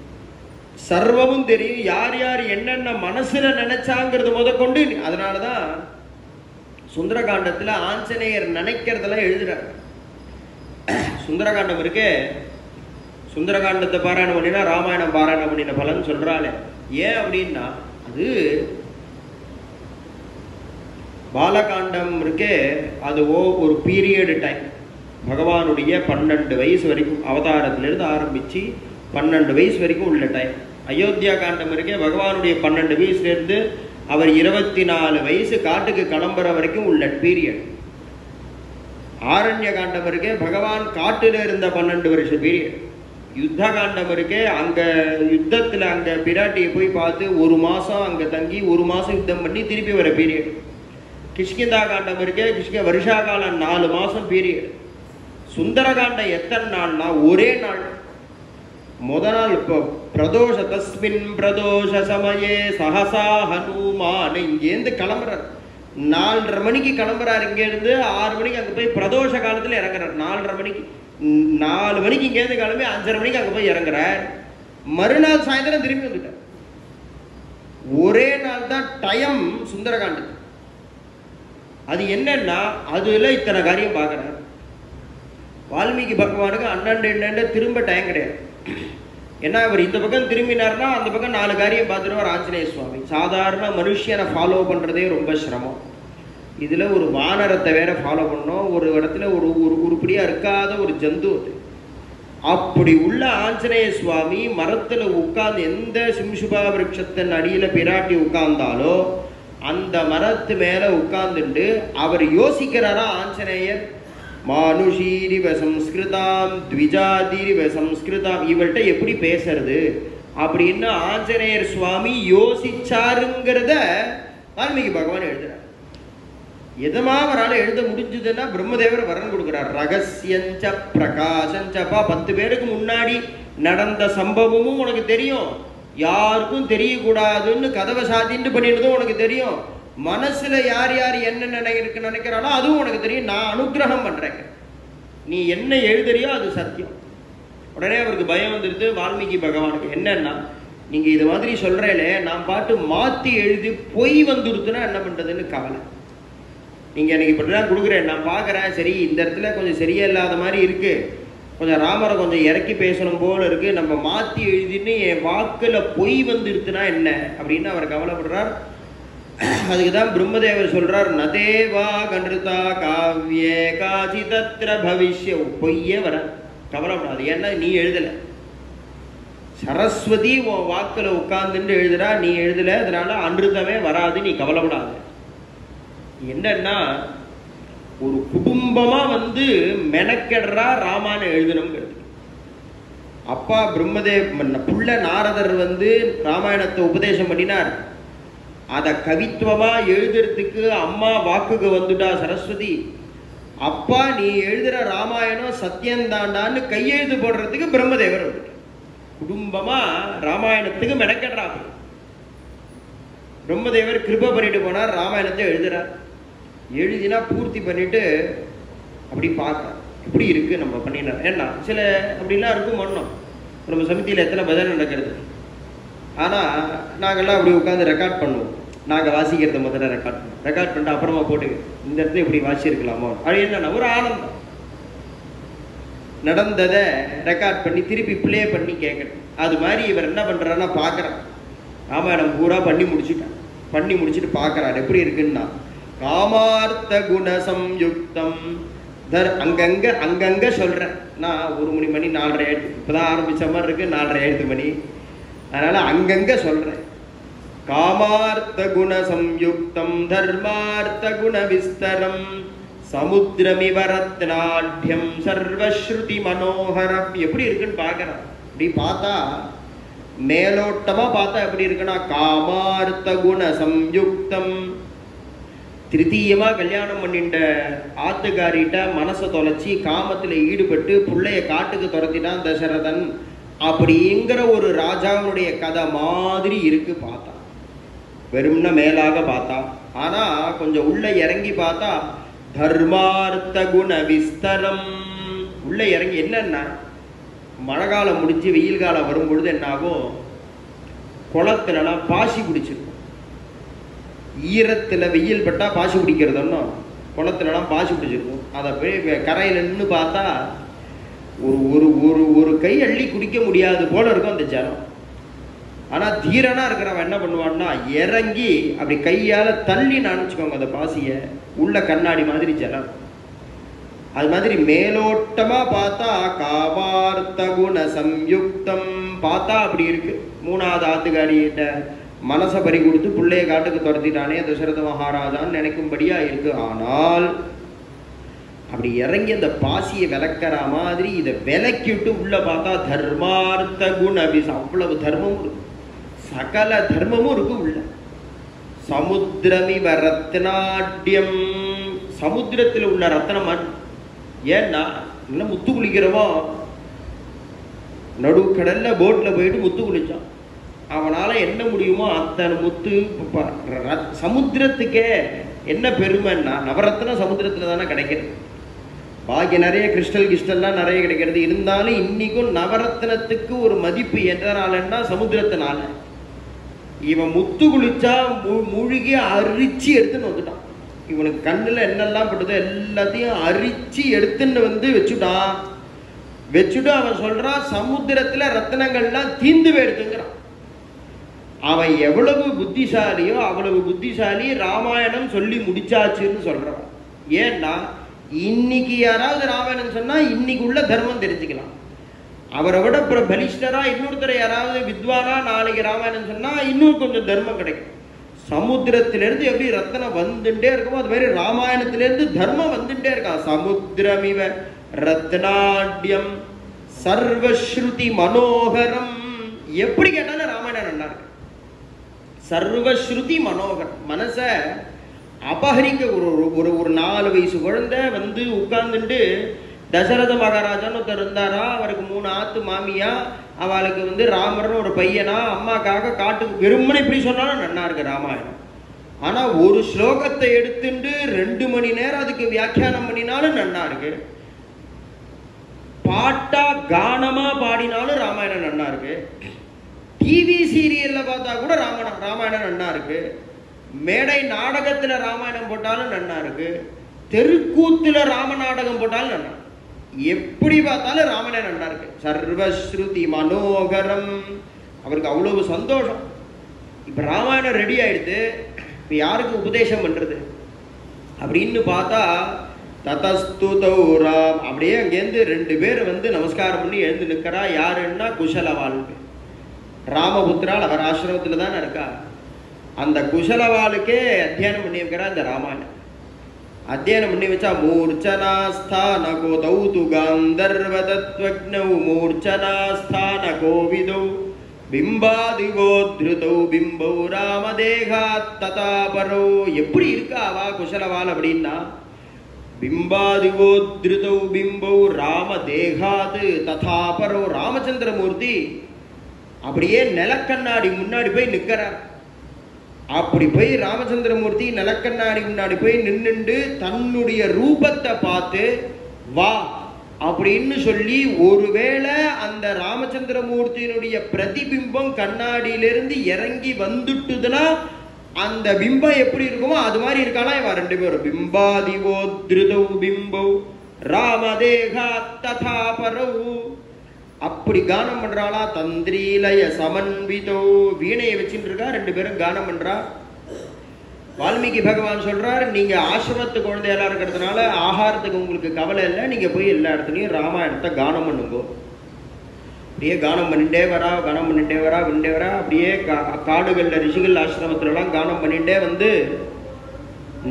சர்வமும் தெரியும். யார் யார் என்னென்ன மனசுல நினைச்சாங்கிறது முதற்கொண்டு. அதனாலதான் சுந்தரகாண்டத்துல ஆஞ்சநேயர் நினைக்கிறதெல்லாம் எழுதுறாரு. சுந்தரகாண்டம் இருக்கு, சுந்தரகாண்டத்தை பாராயணம் பண்ணினா ராமாயணம் பாராயணம் பண்ணின பலன் சொல்றாளே. ஏன் அப்படின்னா, அது பாலகாண்டம் இருக்கே, அது ஒரு பீரியடு டைம். பகவானுடைய 12 வயசு வரைக்கும், அவதாரத்திலிருந்து ஆரம்பிச்சு 12 வயசு வரைக்கும் உள்ள டைம். அயோத்தியா காண்டம் இருக்கே, பகவானுடைய 12 வயசுலேருந்து அவர் 24 வயசு காட்டுக்கு கிளம்புற வரைக்கும் உள்ள பீரியட். ஆரண்ய காண்டம் இருக்கே, பகவான் காட்டுல இருந்த 12 வருஷ பீரியட். யுத்த காண்டம் இருக்கே, அங்க யுத்தத்துல அங்க பிராட்டியை போய் பார்த்து 1 மாசம் அங்க தங்கி 1 மாசம் யுத்தம் பண்ணி திருப்பி வர பீரியட். கிஷ்கிந்தா காண்டம் இருக்கே, வருஷா காலம் 4 மாசம் பீரியட். சுந்தரகாண்டம் எத்தனை நாள்னா ஒரே நாள். முதல் நாள் இப்போ பிரதோஷ தஸ்மின் பிரதோஷ சமயே சஹசா ஹனுமான், இங்கேருந்து கிளம்புறார். 4:30 மணிக்கு கிளம்புறாரு இங்கேருந்து. 6 மணிக்கு அங்கே போய் பிரதோஷ காலத்தில் இறங்குறார். 4:30 மணிக்கு, 4 மணிக்கு இங்கேருந்து கிளம்பி 5:30 மணிக்கு அங்கே போய் இறங்குறார். மறுநாள் சாயந்தரம் திரும்பி வந்துட்டார். ஒரே நாள் தான் டைம் சுந்தரகாண்டத்துக்கு. அது என்னன்னா, அதுல இத்தனை காரியம் பார்க்குறார். வால்மீகி பகவானுக்கு அண்ணன் திரும்ப டைம் கிடையாது. ஏன்னா அவர் இந்த பக்கம் திரும்பினார்னா அந்த பக்கம் 4 காரியம் பார்த்துருவார் ஆஞ்சநேய சுவாமி. சாதாரண மனுஷனை ஃபாலோ பண்ணுறதே ரொம்ப சிரமம். இதில் ஒரு வானரத்தை வேற ஃபாலோ பண்ணோம். ஒரு இடத்துல ஒரு உருப்படியாக இருக்காத ஒரு ஜந்து அது. அப்படி உள்ள ஆஞ்சநேய சுவாமி மரத்தில் உட்கார்ந்து, எந்த சிம்சுபா விருட்சத்தின் அடியில் பிராட்டி உட்கார்ந்தாலோ அந்த மரத்து மேலே உட்கார்ந்துட்டு அவர் யோசிக்கிறாரா ஆஞ்சநேயர், மானுஷீரிவ சம்ஸ்கிருதாம் த்விஜாதிரிவ சம்ஸ்கிருதாம், இவள்கிட்ட எப்படி பேசுறது அப்படின்னு ஆஞ்சநேயர் சுவாமி யோசிச்சாருங்கிறத வால்மீகி பகவான் எழுதுறார். எதமா அவரால் எழுத முடிஞ்சதுன்னா பிரம்மதேவர் வரன் கொடுக்கிறார். ரகசியஞ்ச பிரகாசஞ்சப்பா, 10 பேருக்கு முன்னாடி நடந்த சம்பவமும் உனக்கு தெரியும், யாருக்கும் தெரியக்கூடாதுன்னு கதவை சாத்தின்னு பண்ணினதும் உனக்கு தெரியும், மனசுல யார் யார் என்ன நினைக்கிறானோ அதுவும் உனக்கு தெரியும். நான் அனுகிரகம் பண்றேன், நீ என்ன எழுதுறியோ அது சத்தியம். உடனே அவருக்கு பயம் வந்துடுது வால்மீகி பகவானுக்கு. என்னன்னா, நீங்க இது மாதிரி சொல்றேலே, நான் பாட்டு மாத்தி எழுதி பொய் வந்துடுதுன்னா என்ன பண்றதுன்னு கவலை. நீங்க எனக்கு இப்படிலாம் கொடுக்குறேன், நான் பார்க்குறேன், சரி இந்த இடத்துல கொஞ்சம் சரியா இல்லாத மாதிரி இருக்கு, கொஞ்சம் ராமரை கொஞ்சம் இறக்கி பேசணும் போல இருக்கு, நம்ம மாத்தி எழுதின்னு என் வாக்குல பொய் வந்துடுதுன்னா என்ன அப்படின்னு அவர் கவலைப்படுறார். அதுக்குதான் பிரம்மதேவர் சொல்றார், நதேவா கன்றுதா காவியே காசி தத்ர பவிஷ்ய, பொய்யே வர கவலைப்படாது. ஏன்னா நீ எழுதல, சரஸ்வதி உன் வாக்குல உட்கார்ந்துட்டு எழுதுறா, நீ எழுதல, அதனால அன்றுதமே வராது, நீ கவலைப்படாது. என்னன்னா, ஒரு குடும்பமா வந்து மெனக்கெடுறா ராமாயணம் எழுதணுங்கிறது. அப்பா புள்ள நாரதர் வந்து ராமாயணத்தை உபதேசம் பண்ணினார். அதை கவித்துவமா எழுதுறதுக்கு அம்மா வாக்குக்கு வந்துட்டா சரஸ்வதி. அப்பா நீ எழுதுற ராமாயணம் சத்தியந்தாண்டான்னு கையெழுத்து போடுறதுக்கு பிரம்மதேவர் வந்துட்டார். குடும்பமா ராமாயணத்துக்கு மெனக்கெடுறாங்க. பிரம்மதேவர் கிருபை பண்ணிட்டு போனார், ராமாயணத்தை எழுதுறார். எழுதினா பூர்த்தி பண்ணிட்டு அப்படி பார்க்க எப்படி இருக்கு நம்ம பண்ணினார். ஏன்னா சில அப்படிலாம் இருக்கும் மன்னம். நம்ம சமிதியில் எத்தனை பஜனை நடக்கிறது, ஆனால் நாங்கள்லாம் அப்படி உட்காந்து ரெக்கார்ட் பண்ணுவோம். நாங்கள் வாசிக்கிறத முதல்ல ரெக்கார்ட் பண்ணிட்டு அப்புறமா போட்டு இந்த இடத்துல இப்படி வாசிச்சிருக்கலாமோ, அது என்னன்னா ஒரு ஆனந்தம். நடந்ததை ரெக்கார்ட் பண்ணி திருப்பி பிளே பண்ணி கேட்கணும். அது மாதிரி இவர் என்ன பண்ணுறாருன்னா பார்க்குறார், ராமாயணம் பூரா பண்ணி முடிச்சுட்டார். பண்ணி முடிச்சுட்டு பார்க்குறார் எப்படி இருக்குன்னா, காமார்த்த குண சம்யுக்தம் அங்கங்கே சொல்கிறேன். நான் 1 மணி 4:30 ஆயிடுது, இப்போ தான் ஆரம்பித்த மாதிரி இருக்குது, 4:30 மணி. அதனால் அங்கங்கே சொல்கிறேன். காமார்த்த குண சம்யுக்தம் தர்மார்த்த குண விஸ்தரம் சமுத்திரமிவரத்நாட்யம் சர்வஸ்ருதி மனோகரம். எப்படி இருக்குன்னு பார்க்குறேன். இப்படி பார்த்தா மேலோட்டமாக பார்த்தா எப்படி இருக்குன்னா, காமார்த்த குண சம்யுக்தம். திருத்தீயமாக கல்யாணம் பண்ணிட்ட ஆத்துக்காரிட்ட மனசை தொலைச்சி காமத்தில் ஈடுபட்டு பிள்ளைய காட்டுக்கு துரத்திட்டான் தசரதன் அப்படிங்கிற ஒரு ராஜாவுடைய கதை மாதிரி இருக்கு பார்த்தா, வெறும்ன மேலாக பார்த்தா. ஆனால் கொஞ்சம் உள்ள இறங்கி பார்த்தா தர்மார்த்த குண விஸ்தரம். உள்ள இறங்கி என்னன்னா, மழை காலம் முடிஞ்சு வெயில் காலம் வரும்பொழுது என்னாகும், குளத்துலலாம் பாசி பிடிச்சிருக்கும். ஈரத்தில் வெயில் பட்டால் பாசி பிடிக்கிறதுன்னா குளத்துலலாம் பாசி பிடிச்சிருக்கும். அதை போய் கரையில் நின்று பார்த்தா ஒரு ஒரு ஒரு கை அள்ளி குடிக்க முடியாது போல இருக்கும் அந்த ஜலம். ஆனால் தீரனா இருக்கிறவன் என்ன பண்ணுவான்னா, இறங்கி அப்படி கையால் தள்ளி நினச்சிக்கோங்க அந்த பாசியை, உள்ள கண்ணாடி மாதிரி ஜலம். அது மாதிரி மேலோட்டமாக பார்த்தா காமார்த்த குண சம்யுக்தம் பார்த்தா அப்படி இருக்கு. 3வது ஆத்துக்காரியிட்ட மனசை பறி கொடுத்து பிள்ளைய காட்டுக்கு துரத்திட்டானே தசரத மகாராஜான்னு நினைக்கும்படியா இருக்கு. ஆனால் அப்படி இறங்கி அந்த பாசியை விளக்கிற மாதிரி இதை விளக்கிட்டு உள்ள பார்த்தா தர்மார்த்த குண அவ்வளவு தர்மமும் இருக்கு, சகல தர்மமும் இருக்கு உள்ள. சமுத்திரமிவ ரத்னாட்யம், சமுத்திரத்தில் உள்ள ரத்னம். ஏன்னா இல்லை முத்து குளிக்கிறவோ நடுக்கடல்ல போட்ல போயிட்டு முத்து குளிச்சான், அவனால என்ன முடியுமோ அத்தனை முத்து. சமுத்திரத்துக்கே என்ன பெருமைன்னா, நவரத்னம் சமுத்திரத்துல தானே கிடைக்கிறது. பாக்கி நிறைய கிறிஸ்டல்லாம் நிறைய கிடைக்கிறது. இருந்தாலும் இன்னைக்கும் நவரத்னத்துக்கு ஒரு மதிப்பு எதனாலன்னா சமுத்திரத்தினால. இவன் முத்து குளிச்சா மூழ்கி அரிச்சு எடுத்துன்னு வந்துட்டான். இவனுக்கு கண்ணுல என்னெல்லாம் பட்டதோ எல்லாத்தையும் அரிச்சு எடுத்துன்னு வந்து வச்சுட்டு அவன் சொல்றான், சமுத்திரத்துல ரத்னங்கள்லாம் தீந்து எடுத்துங்கிறான். அவன் எவ்வளவு புத்திசாலியோ அவ்வளவு புத்திசாலி ராமாயணம் சொல்லி முடிச்சாச்சுன்னு சொல்றான். ஏன்னா இன்னைக்கு யாராவது ராமாயணம் சொன்னா இன்னைக்கு உள்ள தர்மம் தெரிஞ்சுக்கலாம். அவரை விட பலிஷ்டரா இன்னொருத்தரை யாராவது வித்வானா நாளைக்கு ராமாயணம் சொன்னா இன்னும் கொஞ்சம் தர்மம் கிடைக்கும். சமுத்திரத்திலிருந்து எப்படி ரத்தனம் வந்துட்டே இருக்குமோ அது மாதிரி ராமாயணத்திலிருந்து தர்மம் வந்துட்டே இருக்கான். சமுத்திரமிவ ரத்னாட்யம் சர்வஸ்ருதி மனோகரம். எப்படி கேட்டாலும் ராமாயணம் நல்லா இருக்கு. சர்வஸ்ருதி மனோகரம். மனசை அபகரிக்க ஒரு 4 வயசு குழந்தை வந்து உட்கார்ந்துட்டு, தசரத மகாராஜான்னு ஒருத்தர் இருந்தாரா, அவருக்கு 3 ஆத்து மாமியா, அவளுக்கு வந்து ராமர்னு ஒரு பையனா, அம்மாக்காக காட்டுக்கு வெறுமனை இப்படி சொன்னாலும் நல்லா இருக்கு ராமாயணம். ஆனா ஒரு ஸ்லோகத்தை எடுத்துட்டு 2 மணி நேரம் அதுக்கு வியாக்கியானம் பண்ணினாலும் நல்லா இருக்கு. பாட்டா கானமா பாடினாலும் ராமாயணம் நல்லா இருக்கு. டிவி சீரியல்ல பார்த்தா கூட ராமாயணம் நல்லா இருக்கு. மேடை நாடகத்துல ராமாயணம் போட்டாலும் நல்லா இருக்கு. தெருக்கூத்துல ராம நாடகம் போட்டாலும் நல்லா, எப்படி பார்த்தாலும் ராமாயணம் நல்லா இருக்கு. சர்வஸ்ருதி மனோகரம். அவருக்கு அவ்வளவு சந்தோஷம். இப்ப ராமாயணம் ரெடி ஆயிடுது, இப்ப யாருக்கு உபதேசம் பண்றது அப்படின்னு பார்த்தா, ததஸ்துதௌ ராம். அப்படியே அங்கேருந்து 2 பேர் வந்து நமஸ்காரம் பண்ணி எழுந்து நிற்கிறா. யாருன்னா குஷலவாள், ராமபுத்திரால். அவர் ஆசிரமத்தில் தானே இருக்கா. அந்த குஷலவாளுக்கே அத்தியானம் பண்ணி வைக்கிறா இந்த ராமாயணம். அத்தியானம் பண்ணி வச்சா மூர்ச்சனாஸ்தான கோதௌது காந்தர்வதத்வக்னௌ மூர்ச்சனாஸ்தான கோவிதௌ பிம்பாதிவோத்ருதௌ பிம்பௌ ராமதேகாத் ததாபரோ. எப்படி இருக்கா அவா குஷலவாள் அப்படின்னா, பிம்பாதிவோத்ருதௌ பிம்பௌ ராமதேகாத் ததாபரோ. ராமச்சந்திரமூர்த்தி அப்படியே நிலக்கண்ணாடி முன்னாடி போய் நிற்கிறார். அப்படி போய் ராமச்சந்திரமூர்த்தி நிலக்கண்ணாடி முன்னாடி போய் நின்னுண்டு தன்னுடைய ரூபத்தை பார்த்து வா அப்படின்னு சொல்லி, ஒருவேளை அந்த ராமச்சந்திரமூர்த்தியினுடைய பிரதிபிம்பம் கண்ணாடியிலிருந்து இறங்கி வந்துட்டுதுன்னா அந்த பிம்பம் எப்படி இருக்குமோ அது மாதிரி இருக்கானா இவன் 2 பேரும். பிம்பாதிவோ திருதௌ பிம்பௌ ராமதேகா ததா பரவு. அப்படி கானம் பண்றாளா. தந்திரீலய சமன்விதோ, வீணையை வச்சுட்டு இருக்கா, ரெண்டு பேரும் கானம் பண்றா. வால்மீகி பகவான் சொல்றார், நீங்க ஆசிரமத்து குழந்தையெல்லாம் இருக்கிறதுனால ஆகாரத்துக்கு உங்களுக்கு கவலை இல்லை, நீங்க போய் எல்லா இடத்துலையும் ராமாயணத்தை கானம் பண்ணுங்கோ. அப்படியே கானம் பண்ணிட்டே வரா, கானம் பண்ணிட்டே வரா, பண்ணிட்டே வரா. அப்படியே காடுகள்ல ரிஷிகள் ஆசிரமத்துலலாம் கானம் பண்ணிட்டே வந்து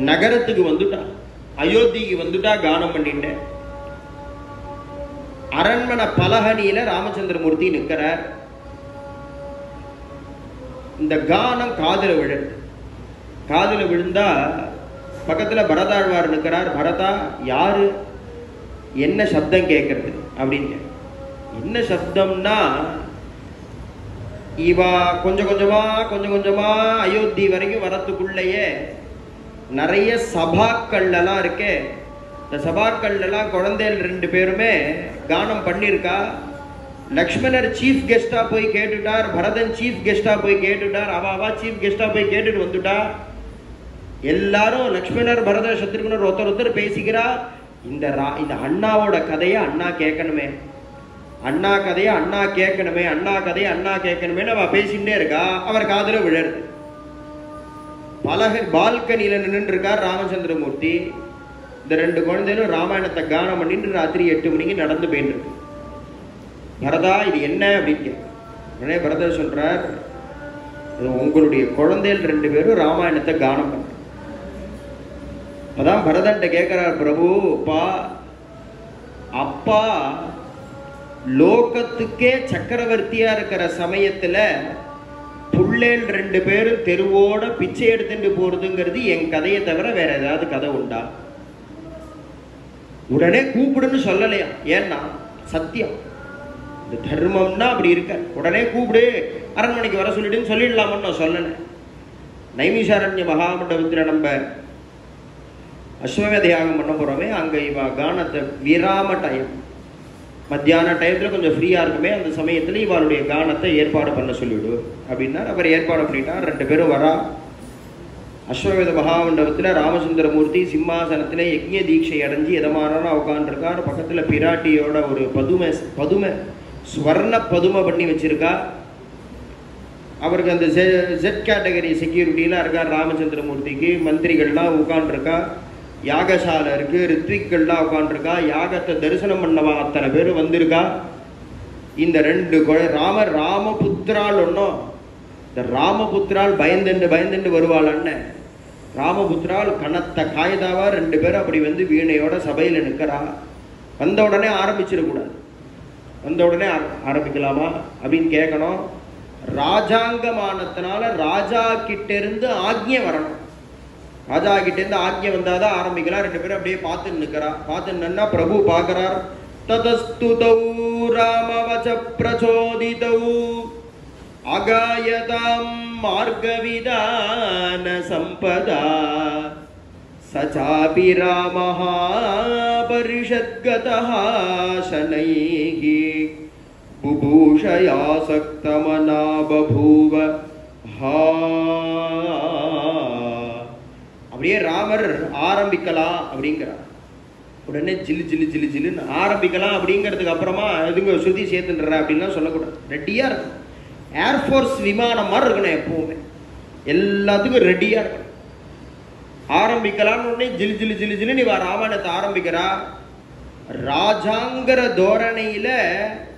நகரத்துக்கு வந்துட்டா, அயோத்திக்கு வந்துட்டா. கானம் பண்ணிட்டே அரண்மனை பலகனியில ராமச்சந்திரமூர்த்தி நிற்கிறார். இந்த கானம் காதுல விழுது. காதுல விழுந்தா பக்கத்துல பரதாழ்வார் நிற்கிறார். பரதா, யாரு, என்ன சப்தம் கேட்கறது அப்படின்னு. என்ன சப்தம்னா, இவா கொஞ்சம் கொஞ்சமா அயோத்தி வரைக்கும் வரத்துக்குள்ளேயே நிறைய சபாக்கள் எல்லாம் இருக்கே. இந்த சபாக்கள் எல்லாம் குழந்தைகள் ரெண்டு பேருமே கானம் பண்ணியிருக்கா. லக்ஷ்மணர் சீஃப் கெஸ்டா போய் கேட்டுட்டார், பரதன் சீஃப் கெஸ்டா போய் கேட்டுட்டார், அவா சீஃப் கெஸ்டா போய் கேட்டுட்டு வந்துட்டா. எல்லாரும் லக்ஷ்மணர் பரத சத்ருகுணர் ஒருத்தர் பேசிக்கிறா. இந்த அண்ணாவோட கதையை அண்ணா கேட்கணுமே, அண்ணா கதையை அண்ணா கேட்கணுமே, அண்ணா கதையை அண்ணா கேட்கணுமே அவ பேசிட்டே இருக்கா. அவர் காதுல விழருது. பால்கனியில நின்று இருக்கார் ராமச்சந்திரமூர்த்தி. இந்த ரெண்டு குழந்தைகளும் ராமாயணத்தை கானம் பண்ணிட்டு ராத்திரி 8 மணிக்கு நடந்து போயிட்டு இருக்கு. பரதா, இது என்ன அப்படின்னு உடனே பரதர் சொல்றார், உங்களுடைய குழந்தைகள் ரெண்டு பேரும் ராமாயணத்தை கானம் பண்ற. அதான் பரதன்ட்ட கேட்கிறார், பிரபு அப்பா லோகத்துக்கே சக்கரவர்த்தியா இருக்கிற சமயத்துல புள்ளேல் ரெண்டு பேரும் தெருவோட பிச்சை எடுத்துட்டு போறதுங்கிறது என் கதையை தவிர வேற ஏதாவது கதை உண்டா? உடனே கூப்பிடுன்னு சொல்லலையா. ஏன்னா சத்தியம், இந்த தர்மம்னா அப்படி இருக்க. உடனே கூப்பிடு, அரண்மனைக்கு வர சொல்லிடுன்னு சொல்லிடலாமன்னு நான் சொல்லலை. நைமிஷாரண்ய மகாமண்டபத்தில் நம்ம அஸ்வமேத யாகம் பண்ண போறோமே, அங்க இவ கானத்தை விராம டைம், மத்தியான டைத்துல கொஞ்சம் ஃப்ரீயா இருக்குமே, அந்த சமயத்துல இவளுடைய கானத்தை ஏற்பாடு பண்ண சொல்லிவிடு அப்படின்னா அவர் ஏற்பாடு பண்ணிட்டார். ரெண்டு பேரும் வரா. அஸ்வமேத மகாமண்டபத்தில் ராமச்சந்திரமூர்த்தி சிம்மாசனத்தில் யஜ்ஞ தீட்சை அடைஞ்சி எதமானா உட்காந்துருக்கார். பக்கத்தில் பிராட்டியோட ஒரு பதுமை ஸ்வர்ண பதுமை பண்ணி வச்சிருக்கா. அவருக்கு அந்த ஜெட் கேட்டகரி செக்யூரிட்டிலாம் இருக்கார் ராமச்சந்திரமூர்த்திக்கு. மந்திரிகள்லாம் உட்காந்துருக்கா. யாகசாலை இருக்கு, ரித்விக்கள்லாம் உட்காந்துருக்கா. யாகத்தை தரிசனம் பண்ணவா அத்தனை பேர் வந்திருக்கா. இந்த ரெண்டு ராமபுத்திரால் ஒன்றும், இந்த ராமபுத்திரால் பயந்துண்டு வருவாள் அண்ணன். ராமபுத்திரால் கனத்த காயதாவா ரெண்டு பேரும் அப்படி வந்து வீணையோட சபையில் நிற்கிறா. வந்த உடனே ஆரம்பிச்சிடக்கூடாது. வந்த உடனே ஆரம்பிக்கலாமா அப்படின்னு கேட்கணும். ராஜாங்கமானத்தினால ராஜா கிட்ட இருந்து ஆக்ஞை வரணும். ராஜா கிட்ட இருந்து ஆக்ஞை வந்தாதான் ஆரம்பிக்கலாம். ரெண்டு பேரும் அப்படியே பார்த்து நிற்கிறா. பார்த்து நின்னா பிரபு பார்க்கிறார். ததஸ்துதௌ ராமவச பிரச்சோதிதௌ அகாயதாம் மார்கவிதான சம்பதா சசாபி ராமஹ பரிஷத்கதஹ சனைஹி புபூஷயாசக்தமனா பபூவ. அப்படியே ராமர் ஆரம்பிக்கலாம் அப்படிங்கிறார். உடனே ஜில்லுன்னு ஆரம்பிக்கலாம் அப்படிங்கிறதுக்கு அப்புறமா எதுங்க சுத்தி சேர்த்துன்ற அப்படின்லாம் சொல்லக்கூடாது. ரெடியா இருக்கும். ஏர்ஃபோர்ஸ் விமானம் மாதிரி இருக்கணும் எப்பவுமே, எல்லாத்துக்கும் ரெடியா இருக்கணும். ஆரம்பிக்கலாம்னு உடனே ஜில்லுன்னு இவ ராமாயணத்தை ஆரம்பிக்கிறா. ராஜாங்கிற தோரணையில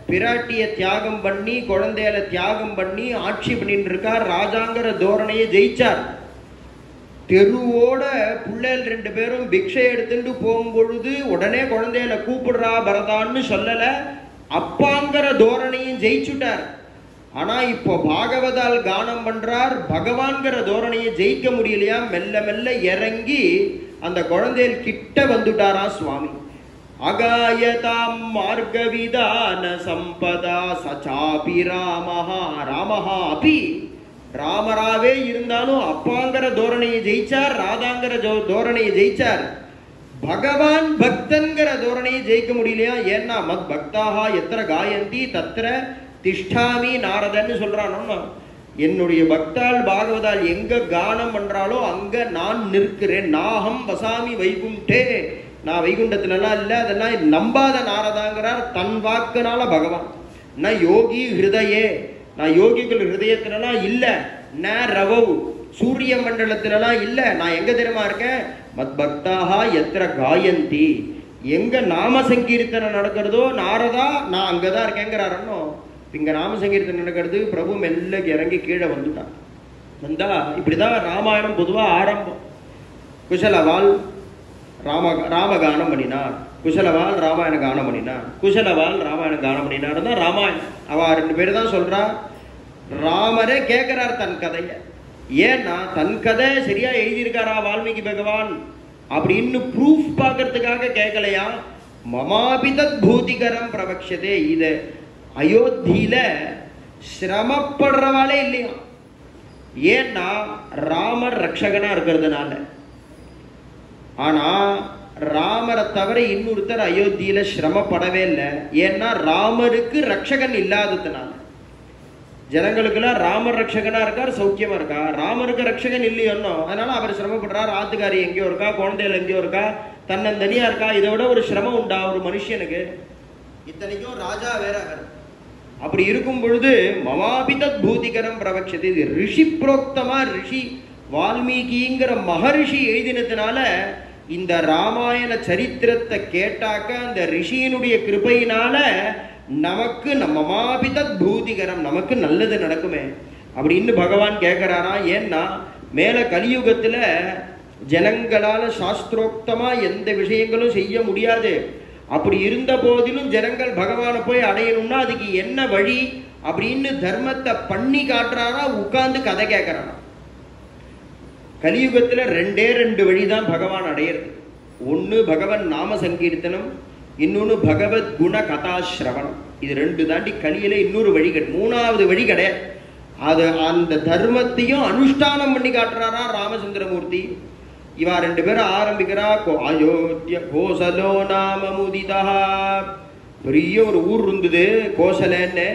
பிராட்டிய தியாகம் பண்ணி குழந்தையில தியாகம் பண்ணி ஆட்சி பண்ணிட்டு இருக்கார். ராஜாங்கிற தோரணையை ஜெயிச்சார். தெருவோட புள்ளல் ரெண்டு பேரும் பிக்ஷை எடுத்துட்டு போகும்பொழுது உடனே குழந்தையில கூப்பிடுறா பரதான்னு சொல்லல, அப்பாங்கிற தோரணையும் ஜெயிச்சுட்டார். ஆனா இப்போ பாகவதால் கானம் பண்றார். பகவான்கிற தோரணையை ஜெயிக்க முடியலையா, மெல்ல மெல்ல இறங்கி அந்த குழந்தைகள் கிட்ட வந்துட்டாரா சுவாமி. அகாயதாம் மார்கவிதான சம்பதா சச்சாபி ராமஹா. ராமஹா அபி, ராமராவே இருந்தாலும் அப்பாங்கிற தோரணையை ஜெயிச்சார், ராதாங்கிற தோரணையை ஜெயிச்சார். பகவான் பக்தன்கிற தோரணையை ஜெயிக்க முடியலையா. ஏன்னா மத் பக்தாஹா எத்திர காயந்தி தத்திர திஷ்டாமி நாரதன்னு சொல்றானோ. என்னுடைய பக்தால் பாகவதால் எங்க கானம் பண்றாலோ அங்க நான் நிற்கிறேன். நாகம் வசாமி வைகுண்டே, நான் வைகுண்டத்துலலாம் இல்லை, அதெல்லாம் நம்பாத நாரதாங்கிறார் தன் வாக்குனால பகவான். நான் யோகி ஹிருதயே, நான் யோகிகள் ஹிருதயத்திலலாம் இல்லை, நான் ரவவு சூரிய மண்டலத்திலலாம் இல்லை, நான் எங்க தெரியுமா இருக்கேன், மத் பக்தாஹா எத்திர காயந்தி, எங்க நாம சங்கீர்த்தனை நடக்கிறதோ நாரதா நான் அங்கதான் இருக்கேங்கிறாரோ. இங்க நாம சங்கீர்த்தனை நடக்கிறது பிரபு மெல்ல இறங்கி கீழே வந்துட்டான். வந்தா இப்படிதான் ராமாயணம் பொதுவா ஆரம்பம். குஷலவாள் ராமகானம் பண்ணினார், குஷலவாள் ராமாயண கானம் பண்ணினார், குஷலவாள் ராமாயண கானம் பண்ணினார் தான் ராமாயணம். அவ 2 பேர் தான் சொல்றா. ராமரே கேட்கிறார் தன் கதையை. ஏன்னா தன் கதை சரியா எழுதியிருக்காரா வால்மீகி பகவான் அப்படின்னு ப்ரூஃப் பார்க்கறதுக்காக கேட்கலையா. மமாபிதத் பூதிகரம் பிரபக்ஷதே. இத அயோத்தியில சிரமப்படுறவாளே இல்லையா. ஏன்னா ராமர் ரட்சகனா இருக்கிறதுனால. ஆனா ராமரை தவிர இன்னொருத்தர் அயோத்தியில சிரமப்படவே இல்லை. ஏன்னா ராமருக்கு ரட்சகன் இல்லாததுனால. ஜனங்களுக்கெல்லாம் ராமர் ரட்சகனா இருக்கார், சௌக்கியமா இருக்கா. ராமருக்கு ரட்சகன் இல்லையோன்னோ, அதனால அவர் சிரமப்படுறார். ஆத்துக்காரி எங்கேயோ இருக்கா, குழந்தைகள் எங்கேயோ இருக்கா, தன்னந்தனியா இருக்கா. இதை விட ஒரு சிரமம் உண்டா ஒரு மனுஷனுக்கு? இத்தனைக்கும் ராஜா வேற. அப்படி இருக்கும் பொழுது மமாபிதத் பூதிகரம் பிரபக்ஷதி. இது ரிஷி புரோக்தமா, ரிஷி வால்மீகிங்கிற மகரிஷி எழுதினதுனால இந்த ராமாயண சரித்திரத்தை கேட்டாக்க அந்த ரிஷியினுடைய கிருபையினால நமக்கு மமாபிதத் பூதிகரம், நமக்கு நல்லது நடக்குமே அப்படின்னு பகவான் கேட்கிறாரா. ஏன்னா மேல கலியுகத்துல ஜனங்களால சாஸ்திரோக்தமா எந்த விஷயங்களும் செய்ய முடியாது. அப்படி இருந்த போதிலும் ஜனங்கள் பகவானை போய் அடையணும்னா அதுக்கு என்ன வழி அப்படின்னு தர்மத்தை பண்ணி காட்டுறாரா, உட்கார்ந்து கதை கேட்கிறாரா. கலியுகத்துல 2 வழிதான் பகவான் அடையிறது. ஒன்று பகவன் நாம சங்கீர்த்தனம், இன்னொன்று பகவத் குண கதாசிரவணம். இது 2 தாண்டி கலியில இன்னொரு வழி கிடையாது, 3வது வழி கிடையாது. அது அந்த தர்மத்தையும் அனுஷ்டானம் பண்ணி காட்டுறாரா ராமச்சந்திரமூர்த்தி. இவா 2 பேரும் ஆரம்பிக்கிறா. அயோத்திய கோசலோ நாம முதிதா. பெரிய ஒரு ஊர் இருந்தது கோசலன்னு.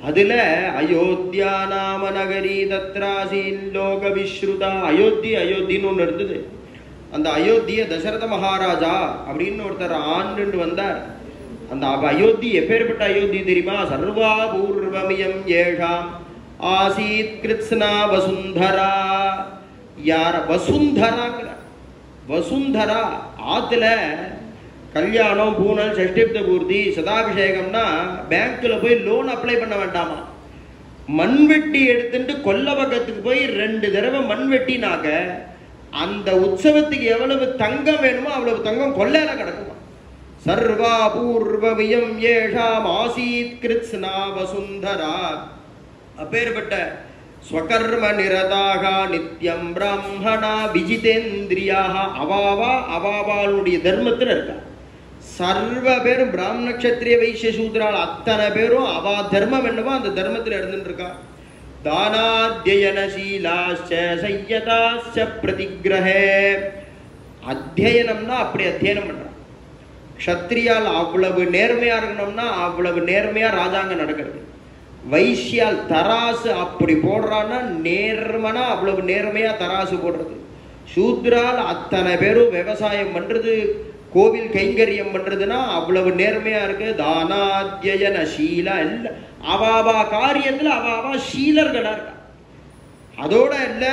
அதுல அயோத்தியா நாம நகரி தத்ராசீன் லோக விஸ்ருதா. அயோத்தின்னு ஒன்று இருந்தது. அந்த அயோத்திய தசரத மகாராஜா அப்படின்னு ஒருத்தர் ஆண்டு வந்தார். அந்த அயோத்தி எப்பேற்பட்ட அயோத்தி தெரியுமா? சர்வா பூர்வமியம் ஏஷாம் ஆசீத் கிருத்ஸ்னா வசுந்தரா. யார வசுந்தராங்கிற? வசுந்தரா ஆத்துல கல்யாணம், பூனல், சஷ்டிப்த பூர்த்தி, சதாபிஷேகம்னா பேங்க்ல போய் லோன் அப்ளை பண்ண வேண்டாமா? மண்வெட்டி எடுத்துட்டு கொல்ல பக்கத்துக்கு போய் 2 தடவை மண்வெட்டினாக்க அந்த உற்சவத்துக்கு எவ்வளவு தங்கம் வேணுமோ அவ்வளவு தங்கம் கொள்ளையில கிடக்குமா. சர்வா பூர்வமியம் ஏஷாம் ஆசீத் கிருத்ஸ்னா வசுந்தரா. அப்பேற்பட்ட ஸ்வகர்ம நிரதாக நித்யம் பிராமணா விஜிதேந்திரியாக. அவாவாளுடைய தர்மத்தில் இருக்கா. சர்வ பேரும் பிராமண நட்சத்திரிய வைசிய சூத்ரால் அத்தனை பேரும் அவா தர்மம் என்னவோ அந்த தர்மத்தில் இருந்துட்டு இருக்கா. தானாத்யயனசீலாச்ச சய்யதாச்ச பிரதிகிரஹே. அத்தியனம்னா அப்படி அத்தியனம் பண்றான். க்ஷத்ரியால் அவ்வளவு நேர்மையா இருக்கணும்னா அவ்வளவு நேர்மையா ராஜாங்க நடக்கிறது. வைசியால் தராசு அப்படி போடுறான்னா நேர்மனா அவ்வளவு நேர்மையா தராசு போடுறது. சூத்ரால் அத்தனை பேரும் விவசாயம் பண்றது, கோவில் கைங்கரியம் பண்றதுன்னா அவ்வளவு நேர்மையா இருக்கு. தானாத்யயன சீலா இல்ல, அவாவா காரியத்துல அவாவா சீலர்களா இருக்கா. அதோட இல்ல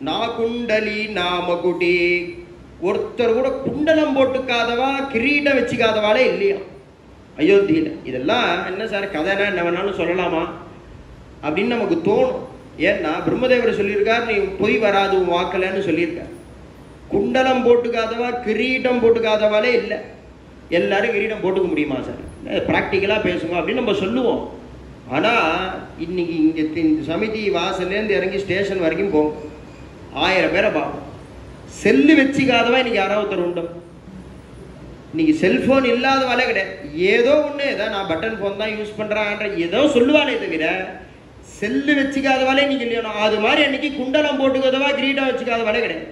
நாகுண்டலி நாமகுடி. ஒருத்தர் கூட குண்டலம் போட்டுக்காதவா, கிரீடம் வச்சுக்காதவாளே இல்லையா அயோத்தியில. இதெல்லாம் என்ன சார் கதைனா என்ன வேணாலும் சொல்லலாமா அப்படின்னு நமக்கு தோணும். ஏன்னா பிரம்மதேவர் சொல்லியிருக்கார், நீ பொய் வராது உன் வாக்கலன்னு சொல்லியிருக்கார். குண்டலம் போட்டுக்காதவா, கிரீடம் போட்டுக்காதவாளே இல்லை. எல்லாரும் கிரீடம் போட்டுக்க முடியுமா சார்? ப்ராக்டிக்கலாக பேசுங்க அப்படின்னு நம்ம சொல்லுவோம். ஆனால் இன்னைக்கு இங்கே இந்த சமிதி வாசல்லேருந்து இறங்கி ஸ்டேஷன் வரைக்கும் போகும், 1000 பேரை பார்ப்போம். செல்லு வச்சுக்காதவா இன்னைக்கு யாராவது ஒருத்தர் உண்டோ? இன்னைக்கு செல்போன் இல்லாதவாளே கிடையாது. ஏதோ ஒன்று ஏதோ நான் பட்டன் ஃபோன் தான் யூஸ் பண்ணுறான்ற ஏதோ சொல்லுவாளே தவிர செல்லு வச்சுக்காதவாளே இன்னைக்கு இல்லையோ. அது மாதிரி அன்னைக்கு குண்டலம் போட்டுக்காதவா, கிரீடம் வச்சுக்காதவாளே கிடையாது.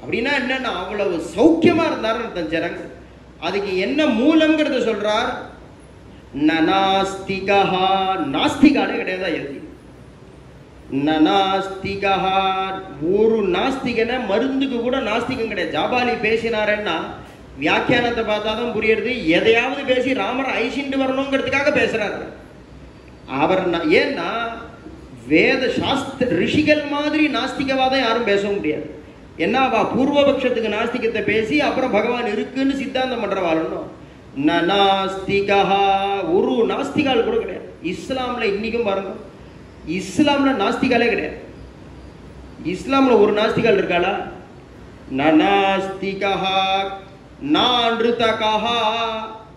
அப்படின்னா என்னன்னா அவ்வளவு சௌக்கியமா இருந்தாரு தன் ஜனங்க. அதுக்கு என்ன மூலம்ங்கிறத சொல்றார். நநாஸ்திகா, நாஸ்திகாலே கிடையாது எழுதி. நநாஸ்திகா, ஒரு நாஸ்திகன மருந்துக்கு கூட நாஸ்திகம் கிடையாது. ஜாபாலி பேசினாருன்னா வியாக்கியானத்தை பார்த்தா தான் புரியுறது. எதையாவது பேசி ராமரை ஐசிண்டு வரணுங்கிறதுக்காக பேசுறாரு அவர். ஏன்னா வேத சாஸ்திர ரிஷிகள் மாதிரி நாஸ்திகவாதம் யாரும் பேச முடியாது. ஏன்னா அவ பூர்வபக்ஷத்துக்கு நாஸ்திகத்தை பேசி அப்புறம் பகவான் இருக்குன்னு சித்தாந்தம் பண்றவாளும் நாஸ்திகா. ஒரு நாஸ்திகால் கூட கிடையாது இஸ்லாம்ல. இன்னைக்கும் பாருங்க, இஸ்லாம்ல நாஸ்திகாலே கிடையாது. இஸ்லாம்ல ஒரு நாஸ்திகால் இருக்காளா? நாஸ்திகா நான்ருதகா.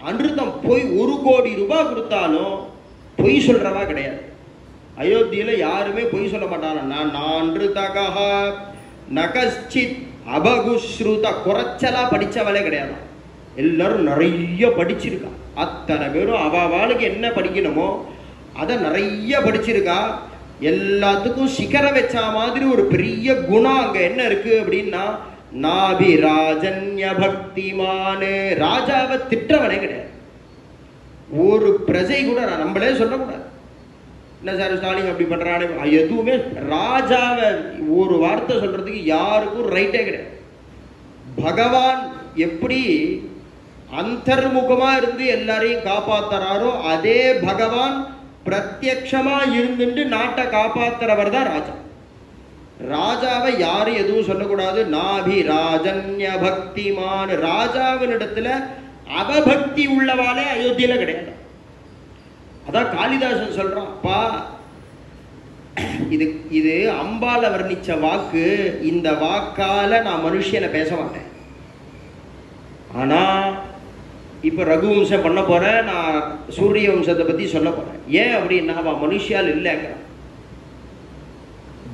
அன்றுத்தம் போய் 1 கோடி ரூபாய் கொடுத்தாலும் பொய் சொல்றவா கிடையாது. அயோத்தியில யாருமே பொய் சொல்ல மாட்டாங்க. நான்ருதகா நகஸ்சித் அபகுஸ்ருத. குறைச்சலா படிச்சவளே கிடையாது. எல்லாரும் நிறைய படிச்சிருக்கா. அத்தனை பேரும் அவளுக்கு என்ன படிக்கணுமோ அதை நிறைய படிச்சிருக்கா. எல்லாத்துக்கும் சிகரம் வச்ச மாதிரி ஒரு பெரிய குணம் அங்க என்ன இருக்கு அப்படின்னா, நாபிராஜன்ய பக்திமானு. ராஜாவை திட்டவனே கிடையாது. ஒரு பிரஜை கூட நம்மளே சொல்லக்கூடாது, என்ன சார் ஸ்டாலின் அப்படி பண்றானே, எதுவுமே. ராஜாவை ஒரு வார்த்தை சொல்றதுக்கு யாருக்கும் ரைட்டே கிடையாது. பகவான் எப்படி அந்தர்முகமா இருந்து எல்லாரையும் காப்பாத்துறாரோ அதே பகவான் பிரத்யக்ஷமா இருந்துட்டு நாட்டை காப்பாத்துறவர் தான் ராஜா. ராஜாவை யாரும் எதுவும் சொல்லக்கூடாது. நாபிராஜன்ய பக்திமான். ராஜாவின் இடத்துல அவபக்தி உள்ளவாளே அயோத்தியில கிடையாது. அதான் காளிதாசன் சொல்றான், அப்பா இது அம்பால வர்ணிச்ச வாக்கு. இந்த வாக்கால நான் மனுஷனை பேச மாட்டேன். ஆனா இப்ப ரகுவம்சம் பண்ண போறேன், நான் சூரிய வம்சத்தை பத்தி சொல்ல போறேன். ஏன் அப்படின்னா அவன் மனுஷியால் இல்லைங்க.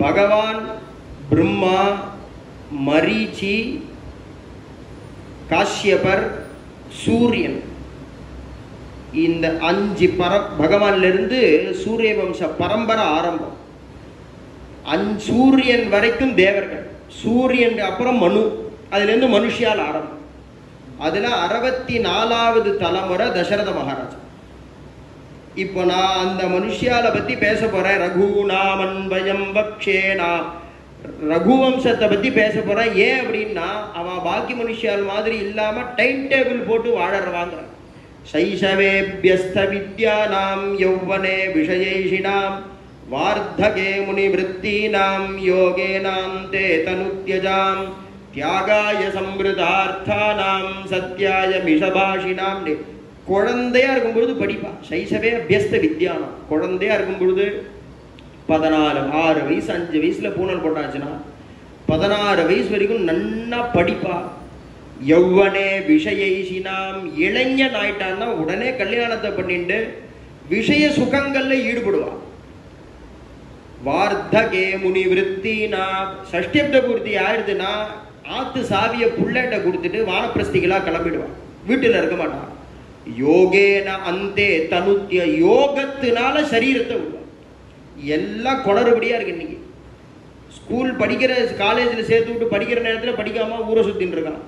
பகவான் பிரம்மா, மரீச்சி, காஷ்யபர், சூரியன், இந்த 5 பகவான்ல இருந்து சூரிய வம்ச பரம்பரை ஆரம்பம். சூரியன் வரைக்கும் தேவர்கள், சூரியன் அப்புறம் மனு, அதுல இருந்து மனுஷியால் ஆரம்பம். அதுல 64வது தலைமுறை தசரத மகாராஜா. இப்போ நான் அந்த மனுஷியால பத்தி பேச போறேன். ரகுநாமன்பயம் பக்ஷேனா. ரகுவம்சத்தை பத்தி பேச போறேன். ஏன் அப்படின்னா அவன் பாக்கி மனுஷியால் மாதிரி இல்லாம டைம் டேபிள் போட்டு வாழறவாங்க. சைஷவேபியஸ்த வித்யானாம் யௌவனே விஷயைஷினாம் வார்த்தகே முனிவிருத்தீனாம் யோகேனாம் தே தனுத்யஜாம் தியாகாய சம்பிருதார்த்தானாம் சத்யாய மிஷபாஷினாம். குழந்தையா இருக்கும் பொழுது படிப்பா. சைஷவே அபியஸ்த வித்யானாம். குழந்தையா இருக்கும் பொழுது 14, 6 வயசு 5 வயசுல பூனல் போட்டாச்சுன்னா 16 வயசு வரைக்கும் நன்னா படிப்பா. யௌவனே விஷயைஷினாம். இளைஞன் ஆயிட்டான்னா உடனே கல்யாணத்தை பண்ணிட்டு விஷய சுகங்கள்ல ஈடுபடுவா. வார்த்தகே முனி விருத்தினா. சஷ்டியப்த பூர்த்தி ஆயிடுதுன்னா ஆத்து சாவிய புள்ளட்ட கொடுத்துட்டு வானப்பிரஸ்திகளா கிளம்பிடுவான். வீட்டுல இருக்க மாட்டான். யோகேன அந்தே தனுத்திய. யோகத்தினால சரீரத்தை விடுவான். எல்லாம் குளறுபடியா இருக்கு. இன்னைக்கு ஸ்கூல் படிக்கிற காலேஜில் சேர்த்து விட்டு படிக்கிற நேரத்தில் படிக்காம ஊரை சுத்தின்னு இருக்கான்.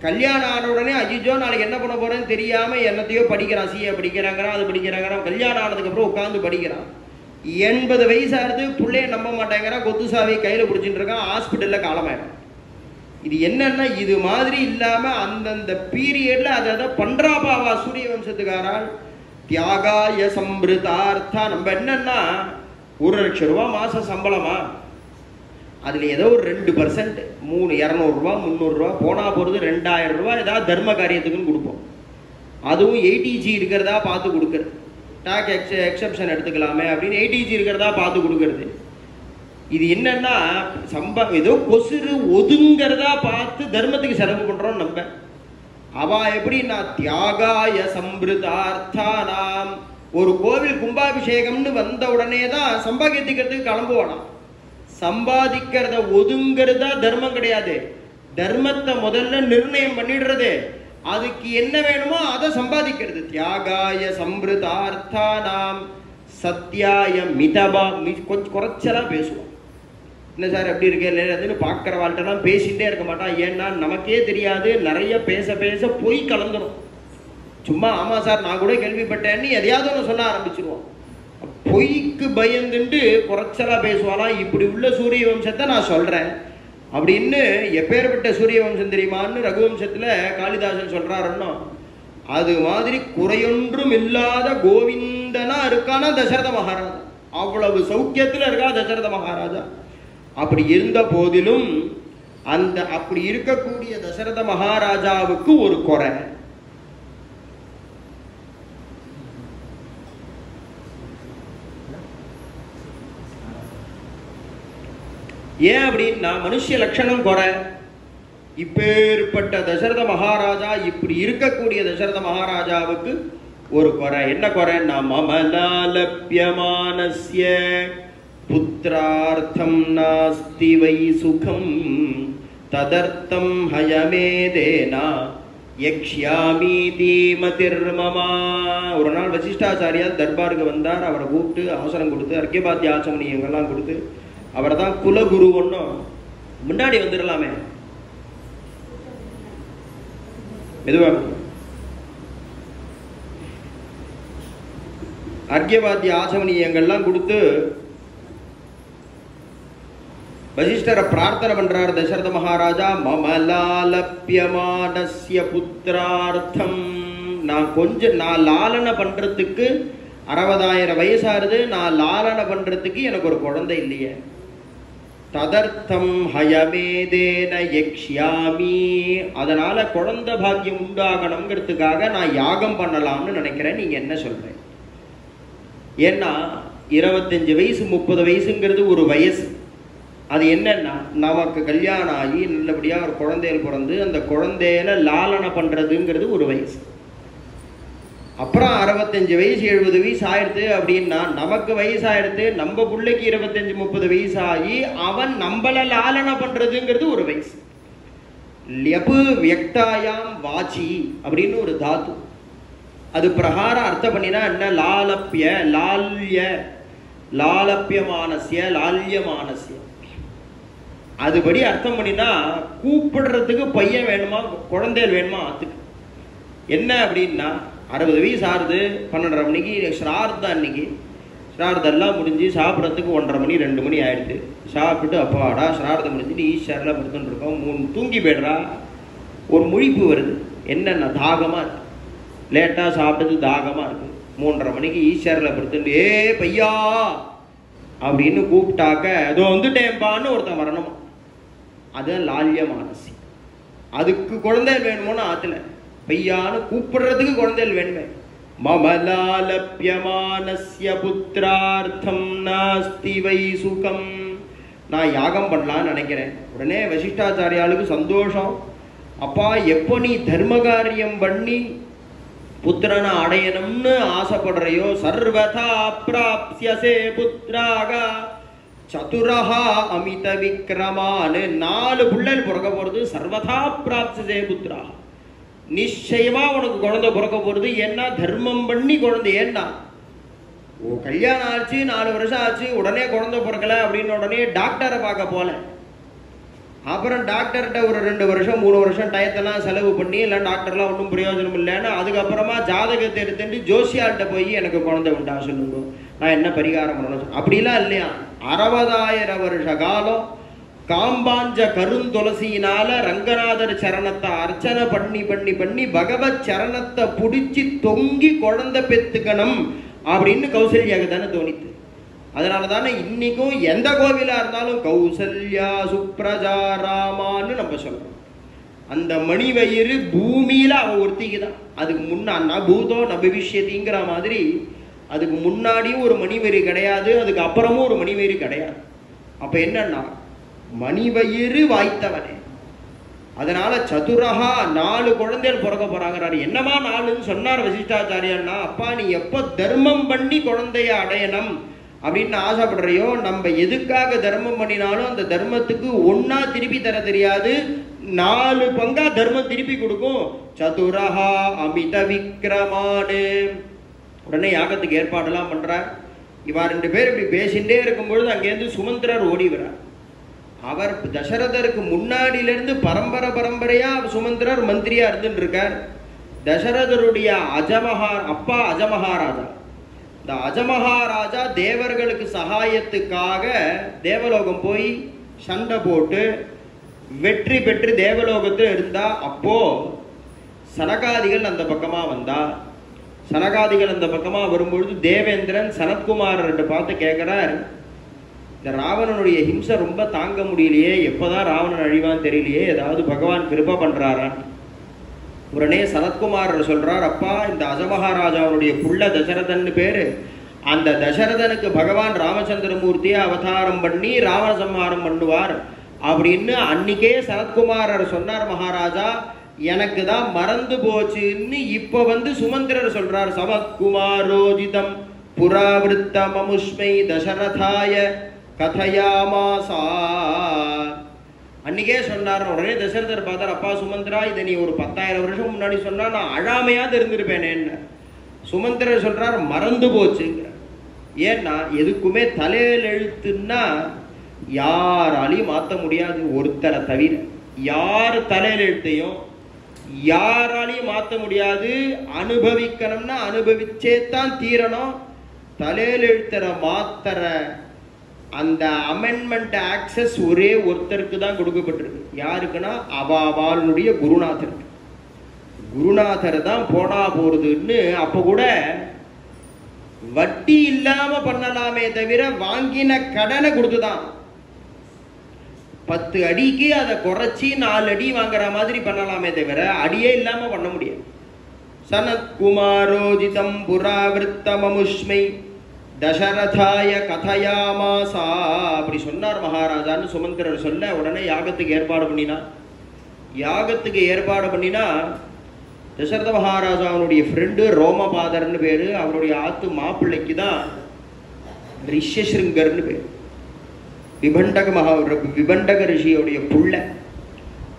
கல்யாணம் ஆன உடனே அஜிஜோ நாளைக்கு என்ன பண்ண போறேன்னு தெரியாம என்னத்தையோ படிக்கிறான். சிஏ படிக்கிறாங்கிறான், அது படிக்கிறாங்கிறான். கல்யாணம் ஆனதுக்கு அப்புறம் உட்காந்து படிக்கிறான். 80 வயசாகிறது, பிள்ளைய நம்ப மாட்டேங்கிறான். கொத்து சாவியை கையில் பிடிச்சிட்டு இருக்கான். ஹாஸ்பிட்டல்ல காலமாயிடும். இது என்னன்னா இது மாதிரி இல்லாம அந்தந்த பீரியட்ல அதை பண்றாபாவா சூரிய வம்சத்துக்காரால். தியாகாய சம்பிருதார்த்தா. நம்ம என்னன்னா 1 லட்சம் ரூபாய் மாச சம்பளமா, அதுல ஏதோ ஒரு 2%, 200 ரூபாய் 300 ரூபாய் போனா போறது 2000 ரூபாய் ஏதாவது தர்ம காரியத்துக்குன்னு கொடுப்போம். அதுவும் 80G இருக்கிறதா பார்த்து கொடுக்கறது. டாக் எக்ஸப்ஷன் எடுத்துக்கலாமே அப்படின்னு 80G இருக்கிறதா பார்த்து கொடுக்கறது. இது என்னன்னா ஏதோ கொசுறு ஒதுங்கிறதா பார்த்து தர்மத்துக்கு செலவு பண்றோம் நம்ம. அவா எப்படின்னா தியாகாய சம்பிருதார்த்தானாம். ஒரு கோவில் கும்பாபிஷேகம்னு வந்த உடனே தான் சம்பாதிக்கிறதுக்கு கிளம்புவானா. சம்பாதிக்கிறத ஒதுங்கிறதா தர்மம் கிடையாது. தர்மத்தை முதல்ல நிர்ணயம் பண்ணிடுறது. அதுக்கு என்ன வேணுமோ அதை சம்பாதிக்கிறது. தியாகாய சம்பிருதார்த்தானாம் சத்யாய மிதபா. கொஞ்சம் குறைச்சலா பேசுவோம். என்ன சார் எப்படி இருக்கேன்னு பார்க்குற வாழ்கிட்டலாம் பேசிகிட்டே இருக்க மாட்டான். ஏன்னா நமக்கே தெரியாது. நிறைய பேச பேச பொய் கலந்துடும். சும்மா ஆமாம் சார் நான் கூட கேள்விப்பட்டேன்னு எதையாவது ஒன்று சொல்ல ஆரம்பிச்சிருவோம். பொய்க்கு பயந்துட்டு குறைச்சலா பேசுவானா. இப்படி உள்ள சூரிய வம்சத்தை நான் சொல்றேன். அப்படின்னு எப்பேற்பட்ட சூரிய வம்சம் தெரியுமான்னு ரகுவம்சத்துல காளிதாசன் சொல்றாருன்னா, அது மாதிரி குறையொன்றும் இல்லாத கோவிந்தனா இருக்கானா தசரத மகாராஜா. அவ்வளவு சௌக்கியத்துல இருக்கா தசரத மகாராஜா. அப்படி இருந்த போதிலும் அந்த அப்படி இருக்கக்கூடிய தசரத மகாராஜாவுக்கு ஒரு குறை. ஏன் அப்படின்னா மனுஷ லட்சணம் குறை. இப்பேற்பட்ட தசரத மகாராஜா, இப்படி இருக்கக்கூடிய தசரத மகாராஜாவுக்கு ஒரு குறை. என்ன குறைன்னா, மமலாலப்யமானஸ்ய புத்திரார்த்தம் நாஸ்தி வை சுகம் ததர்த்தம் ஹயமேதேனா யக்ஷ்யாமி தீமதிர்மமா. ஒரு நாள் வசிஷ்டாச்சாரியார் தர்பாருக்கு வந்தார். அவரை கூப்பிட்டு ஆசனம் கொடுத்து அர்க்கியபாத்திய ஆச்சமணியங்கள்லாம் கொடுத்து, அவரை தான் குலகுரு ஒன்றும் முன்னாடி வந்துடலாமே மெதுவா அர்க்கியபாத்திய ஆச்சமணியங்கள்லாம் கொடுத்து வசிஷ்டரை பிரார்த்தனை பண்றார் தசரத மகாராஜா. மமலாலப்யமானஸ்ய புத்திரார்த்தம், நான் லாலனை பண்றதுக்கு 60,000 வயசாருது, நான் லாலனை பண்றதுக்கு எனக்கு ஒரு குழந்தை இல்லையே. ததர்த்தம் ஹயமேதேன யக்ஷ்யாமி, அதனால குழந்தை பாக்கியம் உண்டாகணுங்கிறதுக்காக நான் யாகம் பண்ணலாம்னு நினைக்கிறேன். நீங்க என்ன சொல்றேன்? ஏன்னா 25 வயசு 30 வயசுங்கிறது ஒரு வயசு. அது என்னன்னா, நமக்கு கல்யாணம் ஆகி நல்லபடியா ஒரு குழந்தைகள் பிறந்து அந்த குழந்தையில லாலனை பண்றதுங்கிறது ஒரு வயசு. அப்புறம் 65 வயசு 70 வயசு ஆயிடுது அப்படின்னா, நமக்கு வயசாயிடுது, நம்ம பிள்ளைக்கு 25-30 வயசு ஆகி அவன் நம்மள லாலனை பண்றதுங்கிறது ஒரு வயசு. லியபு வியக்தாயாம் வாச்சி அப்படின்னு ஒரு தாத்து. அது பிரகாரம் அர்த்தம் பண்ணினா என்ன? லாலப்பிய லால்ய லாலப்பியமானசிய லால்யமானசிய. அதுபடி அர்த்தம் பண்ணினா கூப்பிடுறதுக்கு பையன் வேணுமா, குழந்தைகள் வேணுமா ஆத்துக்கு. என்ன அப்படின்னா 60 வயசு ஆறுது, 12:30 மணிக்கு ஸ்ரார்த்தம். அன்னைக்கு ஸ்ரார்த்தம் எல்லாம் முடிஞ்சு சாப்பிட்றதுக்கு 1:30 மணி 2 மணி ஆயிடுது. சாப்பிட்டு அப்பாடா ஸ்ரார்த்தம் முடிஞ்சுட்டு ஈஸ்வரில் படுத்துன்னு இருக்கோம். 3 தூங்கி போய்டுறா. ஒரு முழிப்பு வருது. என்னென்ன தாகமாக இருக்கு, லேட்டாக சாப்பிட்டது தாகமாக இருக்கு. 3:30 மணிக்கு ஈஸ்வரில் படுத்துட்டு ஏ பையா அப்படின்னு கூப்பிட்டாக்க அதோ வந்துட்டேன்பான்னு ஒருத்தன் வரணும். அதுதான் லால்ய மானசி. அதுக்கு குழந்தைகள் வேணுமோன்னு ஆத்துல பையான்னு கூப்பிடுறதுக்கு குழந்தைகள் வேணுமே. மமலாலப்யமானஸ்ய புத்திரார்த்தம் நாஸ்தி வை சுகம், நான் யாகம் பண்ணலான்னு நினைக்கிறேன். உடனே வசிஷ்டாச்சாரியாளுக்கு சந்தோஷம். அப்பா, எப்போ நீ தர்ம காரியம் பண்ணி புத்திரனை அடையணும்னு ஆசைப்படுறையோ, சர்வதா பிராப்ஸ்யசே புத்ராக சதுரஹா அமித விக்ரமான்னு 4 பிள்ளைகள் பிறக்க போறது. சர்வதா பிராப்ஸ்யசே புத்ரா, நிச்சயமா உனக்கு குழந்தை பிறக்க போறது. ஏன்னா தர்மம் பண்ணி குழந்தை. ஏன்னா ஓ கல்யாணம் ஆச்சு 4 வருஷம் ஆச்சு, உடனே குழந்தை பிறக்கல அப்படின்னு உடனே டாக்டரை பார்க்க போல. அப்புறம் டாக்டர்கிட்ட ஒரு 2 வருஷம் 3 வருஷம் டயத்தெல்லாம் செலவு பண்ணி இல்லை டாக்டர்லாம் ஒன்றும் பிரயோஜனம் இல்லைன்னு அதுக்கப்புறமா ஜாதகத்தை எடுத்துட்டு ஜோசியார்கிட்ட போய் எனக்கு குழந்தை உண்டா சொல்லுங்க, நான் என்ன பரிகாரம் பண்ணணும். அப்படிலாம் இல்லையா. 60,000 வருஷ காலம் காம்பாஞ்ச கருந்துளசியினால ரங்கநாதர் சரணத்தை அர்ச்சனை பண்ணி பண்ணி பண்ணி பகவத் சரணத்தை பிடிச்சி தொங்கி குழந்தை பெத்துக்கணும் அப்படின்னு கௌசல்யாவுக்கு தானே தோணித்து. அதனால தானே இன்னைக்கும் எந்த கோவிலா இருந்தாலும் கௌசல்யா சுப்ரஜா ராமான்னு நம்ம சொல்றோம். அந்த மணிவயிறு பூமியில அவ ஒருத்திக்கு தான். அதுக்கு முன்னா பூதோ நபிவிஷ்யத்திங்கிற மாதிரி அதுக்கு முன்னாடியும் ஒரு மணிவயிறு கிடையாது, அதுக்கு அப்புறமும் ஒரு மணிவயிறு கிடையாது. அப்ப என்னன்னா மணிவயிறு வாய்த்தவனே. அதனால சதுரஹா 4 குழந்தைகள் பிறக்க போறாங்கிறாரு. என்னமா 4ன்னு சொன்னார் வசிஷ்டாச்சாரியான்னா, அப்பா நீ எப்போ தர்மம் பண்ணி குழந்தைய அடையணும் அப்படின்னு ஆசைப்படுறையோ, நம்ம எதுக்காக தர்மம் பண்ணினாலும் அந்த தர்மத்துக்கு ஒன்னா திருப்பி தர தெரியாது, 4 பங்கா தர்மம் திருப்பி கொடுக்கும். சதுரஹா அமித விக்ரமானு. உடனே யாகத்துக்கு ஏற்பாடெல்லாம் பண்றார். இவா 2 பேர் இப்படி பேசிகிட்டே இருக்கும்பொழுது அங்கேருந்து சுமந்திரர் ஓடி வரார். அவர் தசரதருக்கு முன்னாடியிலிருந்து பரம்பரையா சுமந்திரர் மந்திரியா இருந்துட்டு இருக்கார். தசரதருடைய அப்பா அஜமகாராஜா. இந்த அஜமகாராஜா தேவர்களுக்கு சகாயத்துக்காக தேவலோகம் போய் சண்டை போட்டு வெற்றி பெற்று தேவலோகத்தில் இருந்தா அப்போ சனகாதிகள் அந்த பக்கமா வந்தா. சனகாதிகள் அந்த பக்கமா வரும்பொழுது தேவேந்திரன் சனத்குமாரர்கிட்ட பார்த்து கேட்கிறார், இந்த ராவணனுடைய ஹிம்சை ரொம்ப தாங்க முடியலையே, எப்பதான் ராவணன் அழிவான்னு தெரியலையே, ஏதாவது பகவான் கிருபை பண்றாரா? உடனே சனத்குமாரர் சொல்றார், அப்பா இந்த அஜமகாராஜாவுடைய புள்ள தசரதன் பேரு, அந்த தசரதனுக்கு பகவான் ராமச்சந்திரமூர்த்தியை அவதாரம் பண்ணி ராவண சம்ஹாரம் பண்ணுவார் அப்படின்னு அன்னைக்கே சனத்குமாரர் சொன்னார். மகாராஜா எனக்கு தான் மறந்து போச்சுன்னு இப்ப வந்து சுமந்திரர் சொல்றார். சமத்குமாரோஜிதம் புராவிருத்தமமுஷ்மை தசரதாய கதையாமாசா. அன்னைக்கே சொன்னார். உடனே தசரதர் பார்த்தார், அப்பா சுமந்திரா இதை நீ ஒரு 10,000 வருஷம் முன்னாடி சொன்னா நான் அழாமையாவது இருந்திருப்பேனேன்னு. சுமந்திரர் சொல்றார், மறந்து போச்சுங்கிற. ஏன்னா எதுக்குமே தலையில் எழுத்துன்னா யாராலையும் மாற்ற முடியாது, ஒருத்தரை தவிர. யார் தலையில் எழுத்தையும் யாராலையும் மாற்ற முடியாது. அனுபவிக்கணும்னா அனுபவிச்சேத்தான் தீரணும். தலையில் எழுத்துற மாத்திர அந்த அமெண்ட்மெண்ட் ஆக்சஸ் ஒரே ஒருத்தருக்கு தான் கொடுக்கப்பட்டிருக்கு. யாருக்குன்னா அவளுடைய குருநாதருக்கு. குருநாதர் தான் போனா போறதுன்னு அப்ப கூட வட்டி இல்லாம பண்ணலாமே தவிர வாங்கின கடனை கொடுத்துதான். 10 அடிக்கு அதை குறைச்சி 4 அடி வாங்குற மாதிரி பண்ணலாமே தவிர அடியே இல்லாம பண்ண முடியாது. சனத்குமாரோஜிதம் புராவிருத்தமமுஷ்மை தசரதாய கதையாமாசா அப்படி சொன்னார் மகாராஜான்னு சுமந்திரர் சொல்ல, உடனே யாகத்துக்கு ஏற்பாடு பண்ணினா. யாகத்துக்கு ஏற்பாடு பண்ணினா தசரத மகாராஜாவுடைய ஃப்ரெண்டு ரோமபாதர்னு பேரு. அவருடைய ஆத்து மாப்பிள்ளைக்கு தான் ரிஷ்யசிருங்கர்னு பேரு. விபண்டக ரிஷியோடைய புள்ள.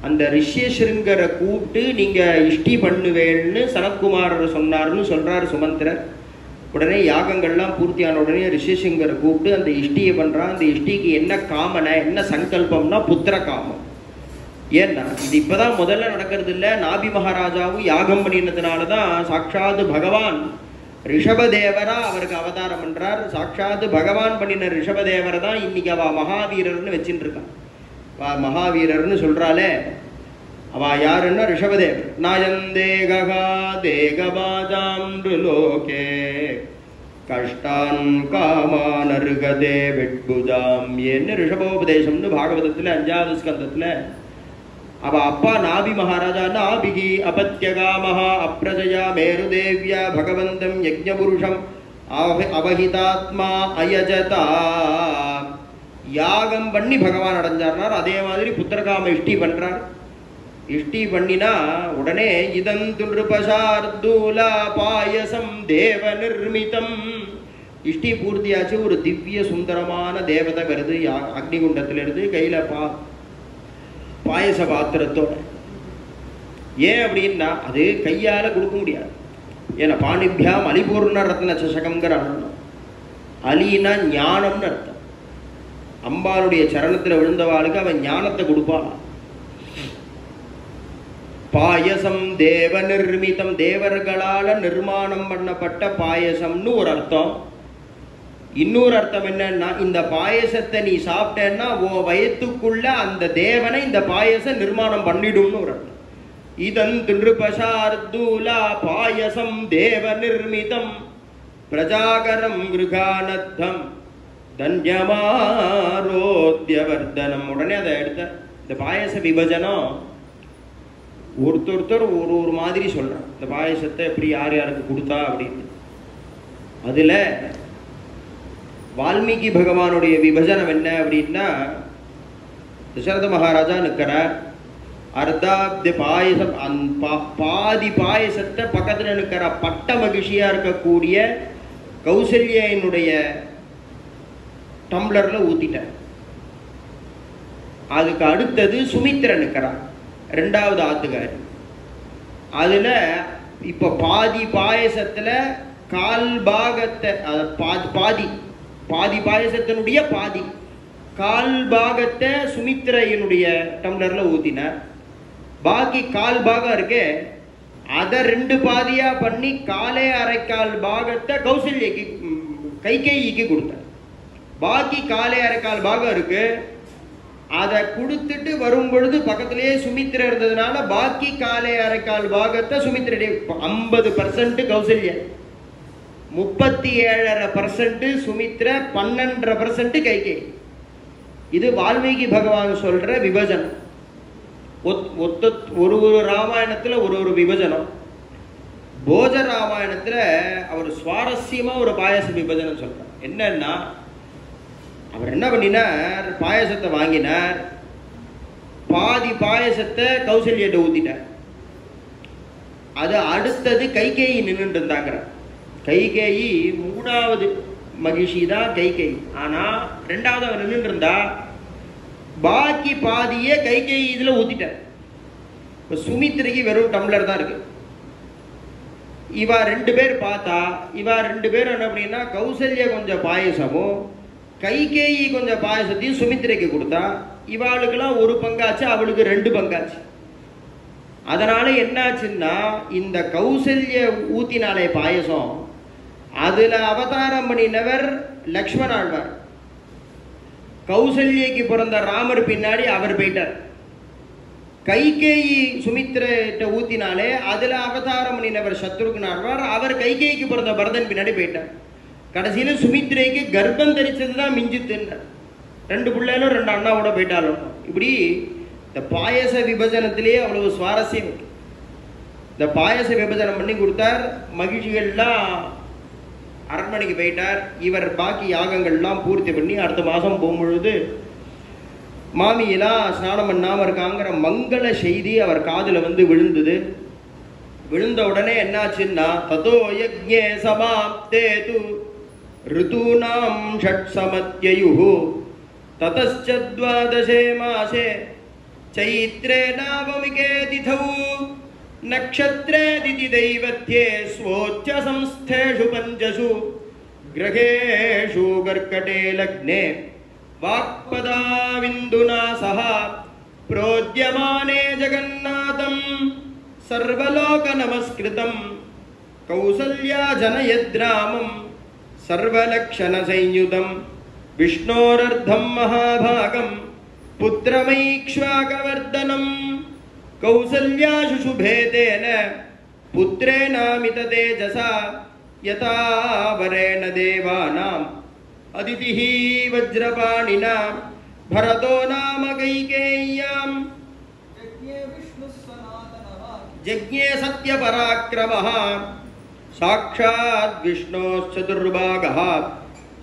அந்த ரிஷ்யசிருங்கரை கூப்பிட்டு நீங்க இஷ்டி பண்ணுவேன்னு சனத்குமாரர் சொன்னார்னு சொல்றாரு சுமந்திரர். உடனே யாகங்கள்லாம் பூர்த்தியான உடனே ரிஷிசிங்கரை கூப்பிட்டு அந்த இஷ்டியை பண்றான். அந்த இஷ்டிக்கு என்ன காமனை என்ன சங்கல்பம்னா புத்திர காமம். ஏன்னா இது இப்பதான் முதல்ல நடக்கிறது இல்லை. நாபி மகாராஜாவும் யாகம் பண்ணினதுனாலதான் சாட்சாத் பகவான் ரிஷபதேவரா அவருக்கு அவதாரம் பண்றார். சாட்சாத் பகவான் பண்ணின ரிஷபதேவரை தான் இன்னைக்கு அவ மகாவீரர்னு வச்சுட்டு இருக்கான். மகாவீரர்னு சொல்றாளே அவ யாருன்னா ரிஷபதேவர். நாயந்தேகா தேகபாஜாம்ருலோகே கஷ்டான் காமானருகதே வெட்புஜாம் என்ன ரிஷபோபதேசம்னு பாகவதத்துல 5வது ஸ்கந்தத்துல அவ அப்பா நாபி மகாராஜா நாபிகி அபத்யகாமஹா அப்ரஜயா மேருதேவ்யா பகவந்தம் யஜ்ஞபுருஷம் அவஹிதாத்மா அயஜதா யாகம் பண்ணி பகவான் அடைஞ்சார்னார். அதே மாதிரி புத்திரகாம இஷ்டி பண்றார். இஷ்டி பண்ணினா உடனே இதந்துருபசார்தூலா பாயசம் தேவ நிர்மிதம். இஷ்டி பூர்த்தியாச்சு. ஒரு திவ்ய சுந்தரமான தேவதை வருது அக்னிகுண்டத்திலிருந்து கையில பாயச பாத்திரத்தோட. ஏன் அப்படின்னா அது கையால கொடுக்க முடியாது. ஏன்னா பாணிபியாம் அலிபூர்ண ரத்ன சசகம்ங்கிற அர்த்தம். அலினா ஞானம்னு அர்த்தம். அம்பாளுடைய சரணத்துல விழுந்தவாளுக்கு அவன் ஞானத்தை கொடுப்பான். பாயசம் தேவ நிர்மிதம் தேவர்களால நிர்மாணம் பண்ணப்பட்ட பாயசம்னு ஒரு அர்த்தம். இன்னொரு அர்த்தம் என்னன்னா இந்த பாயசத்தை நீ சாப்பிட்டேன்னா உன் வயத்துக்குள்ள அந்த தேவனை இந்த பாயசம் நிர்மாணம் பண்ணிடும்னு ஒரு அர்த்தம். இதன் திருபசார்தூலா பாயசம் தேவ நிர்மிதம் பிரஜாகரம் கிருகானத்தம் தன்யமாரோத்யவர்தனம். உடனே அதை எடுத்த இந்த பாயச விபஜனம் ஒருத்தர் ஒரு மாதிரி சொல்றான். இந்த பாயசத்தை எப்படி யார் யாருக்கு கொடுத்தா அப்படின்னு. அதுல வால்மீகி பகவானுடைய விபஜனம் என்ன அப்படின்னா தசரத மகாராஜா நிற்கிறார். அர்த்தாப்தி பாயசம் பாதி பாயசத்தை பக்கத்துல நிற்கிற பட்ட மகிழ்ச்சியா இருக்கக்கூடிய கௌசல்யனுடைய டம்ளர்ல ஊத்திட்டார். அதுக்கு அடுத்தது சுமித்திரன் நிற்கிறார், 2வது ஆத்துக்காரி. அதுல இப்ப பாதி பாயசத்துல கால் பாகத்தை பாதி பாயசத்தினுடைய பாதி கால் பாகத்தை சுமித்திரையினுடைய டம்ளர்ல ஊத்தினார். பாக்கி கால் பாகம் இருக்கே அதை 2 பாதியா பண்ணி காலே அரைக்கால் பாகத்தை கைகேயிக்கு கொடுத்தார். பாக்கி காலே அரைக்கால் பாகம் இருக்கு அதை கொடுத்துட்டு வரும் பொழுது பக்கத்திலேயே சுமித்ரா இருந்ததுனால பாக்கி காலே அரைக்கால் பாகத்தை சுமித்ரடைய 50% கௌசல்யா, 37.5% சுமித்ரா, 12% கைகேயி. இது வால்மீகி பகவான் சொல்ற விபஜனம். ஒரு ராமாயணத்துல ஒரு விபஜனம். போஜ ராமாயணத்துல அவர் சுவாரஸ்யமா ஒரு பாயச விபஜனம் சொல்றார். என்னன்னா, அவர் என்ன பண்ணினார், பாயசத்தை வாங்கினார், பாதி பாயசத்தை கௌசல்யிட்ட ஊத்திட்டார். அது அடுத்தது கைகேயி நின்றுட்டு இருந்தாங்க. கைகேயி 3வது மகிழ்ச்சி தான் கைகேயி. ஆனா 2வது அவர் நின்றுட்டு இருந்தா பாக்கி பாதியே கைகேயி இதுல ஊத்திட்டார். இப்ப சுமித்ரைக்கு வெறும் டம்ளர் தான் இருக்கு. இவா 2 பேர் பார்த்தா, இவா 2 பேரும் என்ன அப்படின்னா, கௌசல்யா கொஞ்சம் பாயசமும் கைகேயி கொஞ்சம் பாயசத்தையும் சுமித்ரைக்கு கொடுத்தா, இவாளுக்கெல்லாம் 1 பங்காச்சு, அவளுக்கு 2 பங்காச்சு. அதனால என்னாச்சுன்னா, இந்த கௌசல்ய ஊத்தினாலே பாயசம், அதுல அவதாரம் பண்ணினவர் லக்ஷ்மண ஆழ்வார். கௌசல்யக்கு பிறந்த ராமர் பின்னாடி அவர் போயிட்டார். கைகேயி சுமித்ரட்ட ஊத்தினாலே அதுல அவதாரம் பண்ணினவர் சத்ருக்ன ஆழ்வார், அவர் கைகேயிக்கு பிறந்த பரதன் பின்னாடி போயிட்டார். கடைசியில சுமித்ரைக்கு கர்ப்பம் தரிச்சதுதான் மிஞ்சித்துன்னார். 2 பிள்ளைகளும் 2 அண்ணாவோட போயிட்டாலும். இப்படி இந்த பாயச விபஜனத்திலேயே அவ்வளவு சுவாரஸ்யம். இந்த பாயச விபஜனம் பண்ணி கொடுத்தார். மகிழ்ச்சிகள்லாம் அரண்மனைக்கு போயிட்டார். இவர் பாக்கி யாகங்கள்லாம் பூர்த்தி பண்ணி அடுத்த மாதம் போகும்பொழுது மாமியெல்லாம் ஸ்நானம் பண்ணாமல் இருக்காங்கிற மங்கள செய்தி அவர் காதில் வந்து விழுந்தது. விழுந்த உடனே என்னாச்சுன்னா, ததோ யஜ்ஞே சமாப்தேது ருதூனாம் ஷட் சமத்யயுஹு ததஸ்ச த்வாதசே மாசே சைத்ரே நவமிகே திதௌ நக்ஷத்ரே திதி தைவத்யே ஸ்வோச்ச சம்ஸ்தேஷு பஞ்சசு கிரகேஷு கர்க்கடே லக்னே வாக்பதாவிந்துனா சஹ ப்ரோத்யமானே ஜகன்னாதம் சர்வலோக நமஸ்கிருதம் கௌசல்யா ஜனயத்ராமம் சர்வலக்ஷண சையுதம் விஷ்ணோரர்த்தம் மகாபாகம் புத்திரமைக்ஷ்வாகவர்தனம் கௌசல்யா சுசுபேதேன புத்ரேனாமித தேஜசா யதா வரேண தேவானாம் அதிதிஹி வஜ்ரபாணினா பரதோ நாம கைகேய்யாம் ஜக்ஞே சத்யபராக்கிரமः சாக்ஷாத் விஷ்ணோச்சதுர்பாகः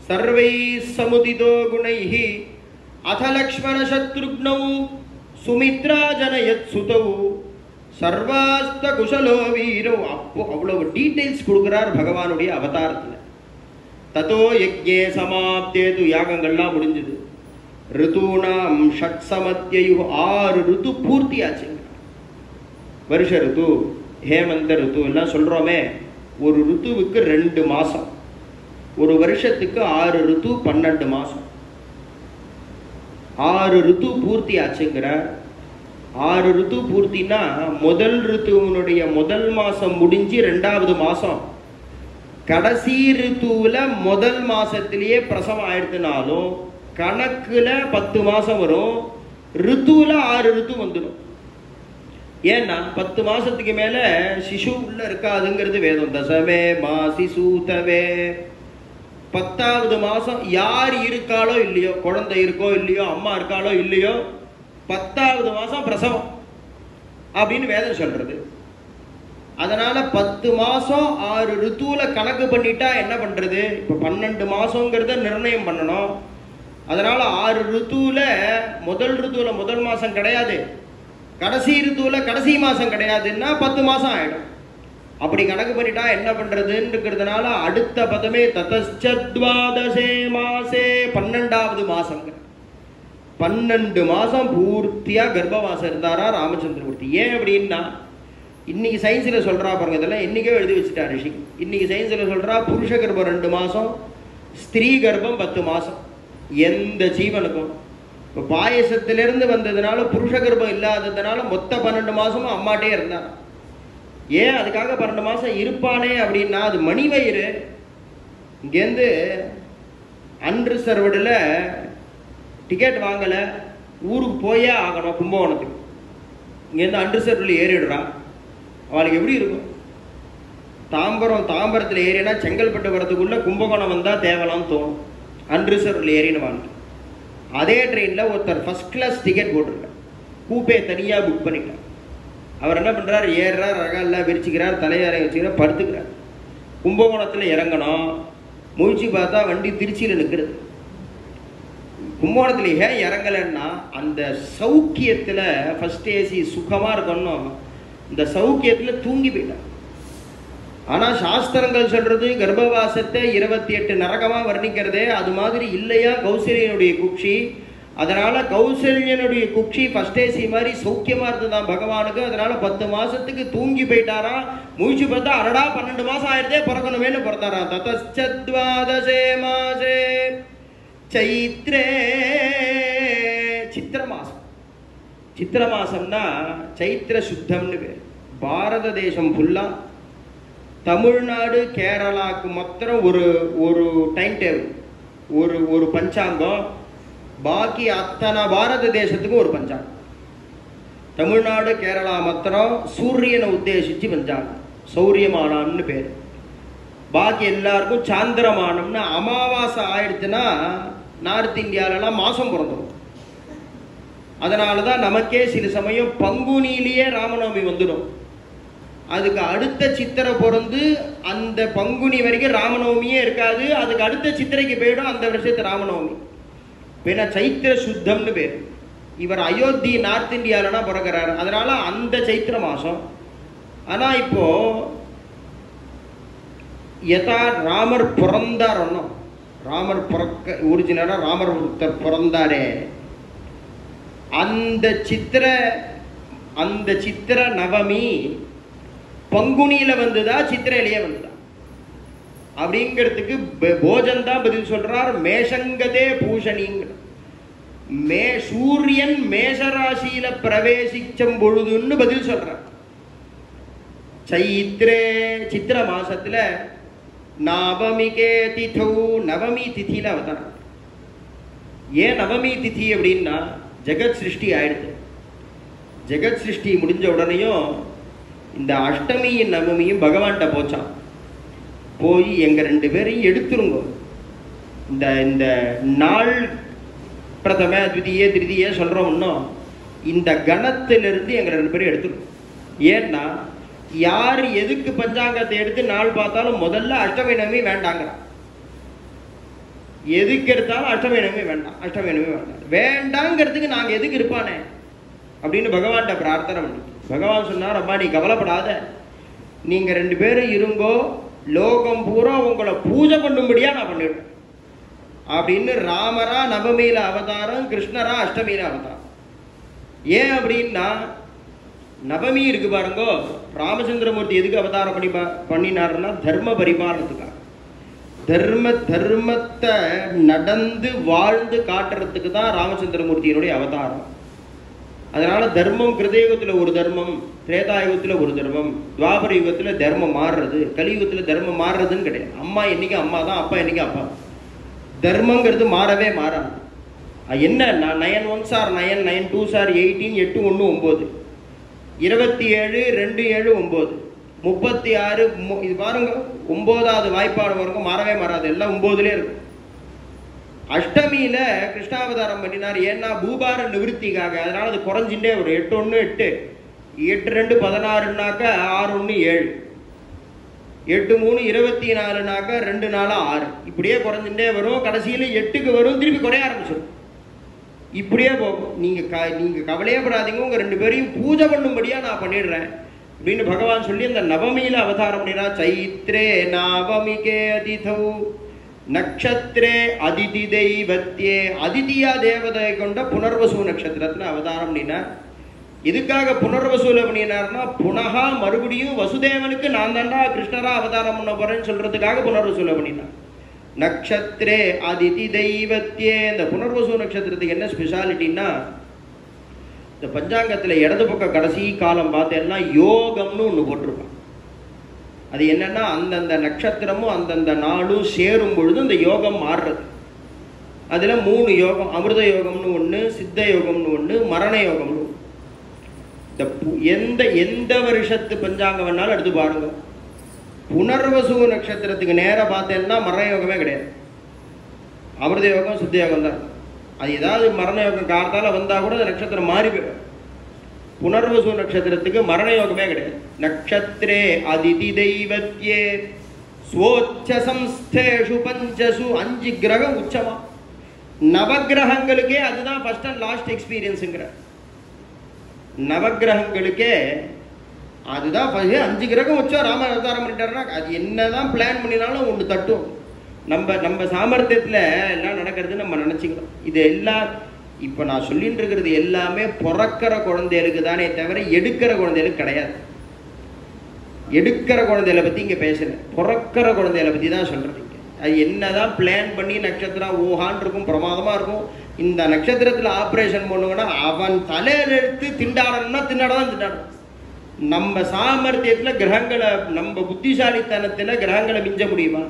சர்வைः சமுதிதோ குணைः அத லக்ஷ்மண சத்ருக்னௌ சுமித்ரா ஜனயத் சுதௌ சர்வாஸ்த குஷலோ வீரோ. அப்போ அவ்வளவு டீட்டெயில்ஸ் கொடுக்கிறார் பகவானுடைய அவதாரத்தில். ததோ யஜ்ஞே சமாப்தேது, யாகங்கள்லாம் முடிஞ்சது. ரிதூனாம் ஷட் சமத்யயு, 6 ரிது பூர்த்தி ஆச்சுங்க. வருஷ ரிது, ஹேமந்த ரிது எல்லாம் சொல்றோமே. ஒரு ரித்துவுக்கு 2 மாசம், ஒரு வருஷத்துக்கு 6 ரித்து 12 மாசம். 6 ரித்து பூர்த்தி ஆச்சுங்கிறார். 6 ரித்து பூர்த்தினா முதல் ரித்துவனுடைய முதல் மாசம் முடிஞ்சு 2வது மாசம், கடைசி ரித்துவில் முதல் மாசத்திலேயே பிரசவம் ஆயிடுத்துனாலும் கணக்குல 10 மாசம் வரும். ரித்துவில் 6 ரித்து வந்துடும். ஏன்னா 10 மாசத்துக்கு மேல சிசு உள்ள இருக்காதுங்கிறது வேதம். தசமே மாசி சூதவே. 10வது மாசம் யார் இருக்காளோ இல்லையோ, குழந்தை இருக்கோ இல்லையோ, அம்மா இருக்காளோ இல்லையோ, 10வது மாசம் பிரசவம் அப்படின்னு வேதம் சொல்றது. அதனால 10 மாசம் 6 ரித்துவில கணக்கு பண்ணிட்டா என்ன பண்றது? இப்ப 12 மாசங்கிறத நிர்ணயம் பண்ணணும். அதனால 6 ரித்துவில முதல் ரித்துவில முதல் மாசம் கிடையாது, கடைசி ரித்துவில கடைசி மாசம் கிடையாதுன்னா 10 மாசம் ஆயிடும். அப்படி கணக்கு பண்ணிட்டா என்ன பண்றதுன்னு இருக்கிறதுனால அடுத்த பதமே ததஸ்சத்வாதசே மாசே, 12வது மாசங்க. 12 மாசம் பூர்த்தியா கர்ப்பவாசம் இருந்தாரா ராமச்சந்திரமூர்த்தி. ஏன் அப்படின்னா, இன்னைக்கு சயின்ஸ்ல சொல்றா பாருங்க, இதெல்லாம் இன்னைக்கே எழுதி வச்சுட்டா ரிஷி. இன்னைக்கு சயின்ஸ்ல சொல்றா புருஷ கர்ப்பம் 2 மாசம், ஸ்திரீ கர்ப்பம் 10 மாசம். எந்த ஜீவனுக்கும் இப்போ பாயசத்திலிருந்து வந்ததுனால புருஷ கர்ப்பம் இல்லாததுனால மொத்த 12 மாசமும் அம்மாட்டே இருந்தான். ஏன் அதுக்காக 12 மாசம் இருப்பானே அப்படின்னா, அது மணிவயிறு. இங்கேருந்து அன்ரிசர்வ்டில் டிக்கெட் வாங்கலை, ஊருக்கு போயே ஆகணும் கும்பகோணத்துக்கு. இங்கேருந்து அன்ரிசர்வில் ஏறிடுறா. அவளுக்கு எப்படி இருக்கும்? தாம்பரத்தில் ஏறினா செங்கல்பட்டு வரதுக்குள்ள கும்பகோணம் வந்தால் தேவலாம்னு தோணும். அன்ரிசர்வில் ஏறின்னு வாங்க. அதே ட்ரெயினில் ஒருத்தர் ஃபர்ஸ்ட் கிளாஸ் டிக்கெட் போட்டிருக்கார், கூப்பே தனியாக புக் பண்ணிட்டார். அவர் என்ன பண்ணுறார், ஏறுறார், ரகெல்லாம் விரிச்சுக்கிறார், தலையாரை வச்சுக்கிறார், படுத்துக்கிறார். கும்பகோணத்தில் இறங்கணும், முழிச்சு பார்த்தா வண்டி திருச்சியில் நிற்கிறது. கும்பகோணத்தில் ஏன் இறங்கலைன்னா அந்த சௌக்கியத்தில் ஃபர்ஸ்ட் ஏசி சுகமாக இருக்கணும், இந்த சௌக்கியத்தில் தூங்கி போயிட்டார். ஆனால் சாஸ்திரங்கள் சொல்றது கர்ப்பவாசத்தை 28 நரகமாக வர்ணிக்கிறதே அது மாதிரி இல்லையா கௌசல்யனுடைய குக்ஷி. அதனால கௌசல்யனுடைய குக்ஷி ஃபர்ஸ்ட் ஏசி மாதிரி சௌக்கியமா இருந்ததுதான் பகவானுக்கு. அதனால 10 மாசத்துக்கு தூங்கி போயிட்டாரா. முழிச்சு பார்த்தா அடடா 12 மாசம் ஆயிரத்தே பிறக்கணுமேனு பிறந்தாரா. ததச்சத்வாதசே மாசே சைத்ரே, சித்திர மாசம். சித்திர மாசம்னா சைத்திர சுத்தம்னு பேர். பாரத தேசம் ஃபுல்லா, தமிழ்நாடு கேரளாவுக்கு மாத்திரம் ஒரு டைம் டேபிள், ஒரு பஞ்சாங்கம். பாக்கி அத்தனை பாரத தேசத்துக்கும் ஒரு பஞ்சாங்கம். தமிழ்நாடு கேரளா மாத்திரம் சூரியனை உத்தேசிச்சு பஞ்சாங்கம், சௌரியமானம்னு பேர். பாக்கி எல்லாருக்கும் சாந்திரமானம்னு அமாவாசை ஆயிடுச்சுன்னா நார்த் இந்தியாவிலலாம் மாசம் பிறந்துடும். அதனால தான் நமக்கே சில சமயம் பங்குனியிலேயே ராமநவமி வந்துடும். அதுக்கு அடுத்த சித்திரை பிறந்து அந்த பங்குனி வரைக்கும் ராமநவமியே இருக்காது. அதுக்கு அடுத்த சித்திரைக்கு போயிடும் அந்த வருஷத்து ராமநவமி. ஏன்னா சைத்திர சுத்தம்னு பேர். இவர் அயோத்தி நார்த் இந்தியாவிலனா பிறக்கிறார், அதனால அந்த சைத்திர மாசம். ஆனால் இப்போ யதா ராமர் பிறந்தார், ராமர் பிறக்க ஒரிஜினலா ராமர் ஒருத்தர் பிறந்தாரே, அந்த சித்திர நவமி பங்குனியில வந்துதா சித்திரையிலேயே வந்துதா அப்படிங்கிறதுக்கு போஜன் தான் பதில் சொல்றார். மேஷங்கதே பூஷணிங்கிற சூரியன் மேஷராசியில பிரவேசிச்சம் பொழுதுன்னு பதில் சொல்றார். சைத்ரே, சித்திர மாசத்துல நவமிகே திதௌ, நவமி திதியில அவதாரம். ஏன் நவமி திதி அப்படின்னா ஜெகத் சிருஷ்டி ஆயிடுது. ஜெகத் சிருஷ்டி முடிஞ்ச உடனேயும் இந்த அஷ்டமியும் நவமியும் பகவான்கிட்ட போச்சான். போய் எங்க 2 பேரையும் எடுத்துருங்க, இந்த நாள் பிரதம த்விதீய திருதிய சொல்றோம்னோ இந்த கணத்திலிருந்து எங்க 2 பேரும் எடுத்துருங்க. ஏன்னா யார் எதுக்கு பஞ்சாங்கத்தை எடுத்து நாள் பார்த்தாலும் முதல்ல அஷ்டமி நவமி வேண்டாங்கிறான். எதுக்கு எடுத்தாலும் அஷ்டமி நவமி வேண்டாம், அஷ்டமி நவமி வேண்டாம். வேண்டாங்கிறதுக்கு நாங்க எதுக்கு இருப்பானே அப்படின்னு பகவான்கிட்ட பிரார்த்தனை பண்ணி பகவான் சொன்னார், அம்மா நீ கவலைப்படாத, நீங்க 2 பேரும் இருங்கோ, லோகம் பூரா உங்களை பூஜை பண்ணும்படியா நான் பண்ணிடுறேன் அப்படின்னு. ராமரா நவமியில அவதாரம், கிருஷ்ணரா அஷ்டமியில அவதாரம். ஏன் அப்படின்னா நவமி இருக்கு பாருங்கோ, ராமச்சந்திரமூர்த்தி எதுக்கு அவதாரம் பண்ணினாருன்னா தர்ம பரிபாலனத்துக்காக. தர்மத்தை நடந்து வாழ்ந்து காட்டுறதுக்கு தான் ராமச்சந்திரமூர்த்தியினுடைய அவதாரம். அதனால தர்மம் கிருதயுகத்தில் ஒரு தர்மம், திரேதாயுகத்தில் ஒரு தர்மம், துவாபர யுகத்தில் தர்மம் மாறுறது, கலியுகத்தில் தர்மம் மாறுறதுன்னு கிடையாது. அம்மா என்னைக்கு அம்மா தான், அப்பா என்னைக்கு அப்பா. தர்மங்கிறது மாறவே மாறாது. என்ன 9 1s are 9, 9 2s are 18, 8 1 9, 27 2 7 9, 36. இது பாருங்க 9வது வாய்ப்பாடு பாருங்க, மாறவே மாறாது, எல்லாம் 9லே இருக்கும். அஷ்டமியில கிருஷ்ணாவதாரம் பண்ணினார். ஏன்னா பூபார நிவர்த்திக்காக. அதனால அது குறைஞ்சுட்டே வரும். 8 1 8, 8 2 16னாக்கா 6 1 7, 8 3 24னாக்கா 2 4 6, இப்படியே குறைஞ்சுட்டே வரும். கடைசியில 8க்கு வரும், திருப்பி குறைய ஆரம்பிச்சிடும். இப்படியே போகும். நீங்க கவலையே படாதீங்க, உங்க 2 பேரையும் பூஜை பண்ணும்படியா நான் பண்ணிடுறேன் அப்படின்னு பகவான் சொல்லி அந்த நவமியில அவதாரம் பண்ணினா. சைத்ரே நவமிகே அதிதௌ நக்ஷத்ரே அதிதி தெய்வத்தியே, அதிதியா தேவதை கொண்ட புனர்வசு நட்சத்திரத்துல அவதாரம் பண்ணினார். எதுக்காக புனர்வசூல பண்ணினார்னா புனகா மறுபடியும் வசுதேவனுக்கு நான் தாண்டா கிருஷ்ணரா அவதாரம் பண்ண போறேன்னு சொல்றதுக்காக புனர்வசூல பண்ணினார். நக்ஷத்ரே அதிதி தெய்வத்தியே. இந்த புனர்வசு நட்சத்திரத்துக்கு என்ன ஸ்பெஷாலிட்டின்னா, இந்த பஞ்சாங்கத்துல இடது பக்கம் கடைசி காலம் பார்த்தேன்னா யோகம்னு ஒண்ணு போட்டிருப்பான். அது என்னன்னா அந்தந்த நட்சத்திரமும் அந்தந்த நாளும் சேரும் பொழுது அந்த யோகம் மாறுறது. அதில் 3 யோகம், அமிர்த யோகம்னு ஒன்று, சித்த யோகம்னு ஒன்று, மரண யோகம்னு ஒன்று. இந்த எந்த வருஷத்து பஞ்சாங்கம் வேணாலும் எடுத்து பாருங்க. புனர்வசு நட்சத்திரத்துக்கு நேராக பார்த்தேன்னா மரண யோகமே கிடையாது. அமிர்த யோகம் சித்த யோகம் தான். அது ஏதாவது மரண யோகம் காலத்தால் வந்தால் கூட அந்த நட்சத்திரம் மாறி போயிடும். புனர்வசு நட்சத்திரத்துக்கு மரண யோகமே கிடையாது. நட்சத்திரே அதிதி தெய்வத்யே ஸ்வோச்ச சம்ஸ்தேஷு பஞ்சசு 5 கிரகம் உச்சமா. நவகிரகங்களுக்கே அதுதான் ஃபர்ஸ்ட் அண்ட் லாஸ்ட் எக்ஸ்பீரியன்ஸுங்கிற. நவகிரகங்களுக்கே அதுதான் 5 கிரகம் வச்சா ராம அவதாரம் பண்ணிட்டாருன்னா அது என்னதான் பிளான் பண்ணினாலும் ஒன்று தட்டும். நம்ம சாமர்த்தியத்தில் எல்லாம் நடக்கிறது நம்ம நினச்சிக்கலாம். இது எல்லாம் இப்போ நான் சொல்லிட்டு இருக்கிறது எல்லாமே பிறக்கிற குழந்தைகளுக்கு தானே தவிர எடுக்கிற குழந்தைகளுக்கு கிடையாது. எடுக்கிற குழந்தைகளை பற்றி இங்கே பேசலை, பிறக்கிற குழந்தைகளை பற்றி தான் சொல்கிறது. அது என்னதான் பிளான் பண்ணி நட்சத்திரம் ஊஹான் இருக்கும், பிரமாதமாக இருக்கும். இந்த நட்சத்திரத்தில் ஆப்ரேஷன் பண்ணுங்கன்னா அவன் தலையில் எடுத்து திண்டாடணும்னா திண்டாடதான் திண்டாடும். நம்ம சாமர்த்தியத்தில் கிரகங்களை, நம்ம புத்திசாலித்தனத்தில் கிரகங்களை மிஞ்ச முடியுமா?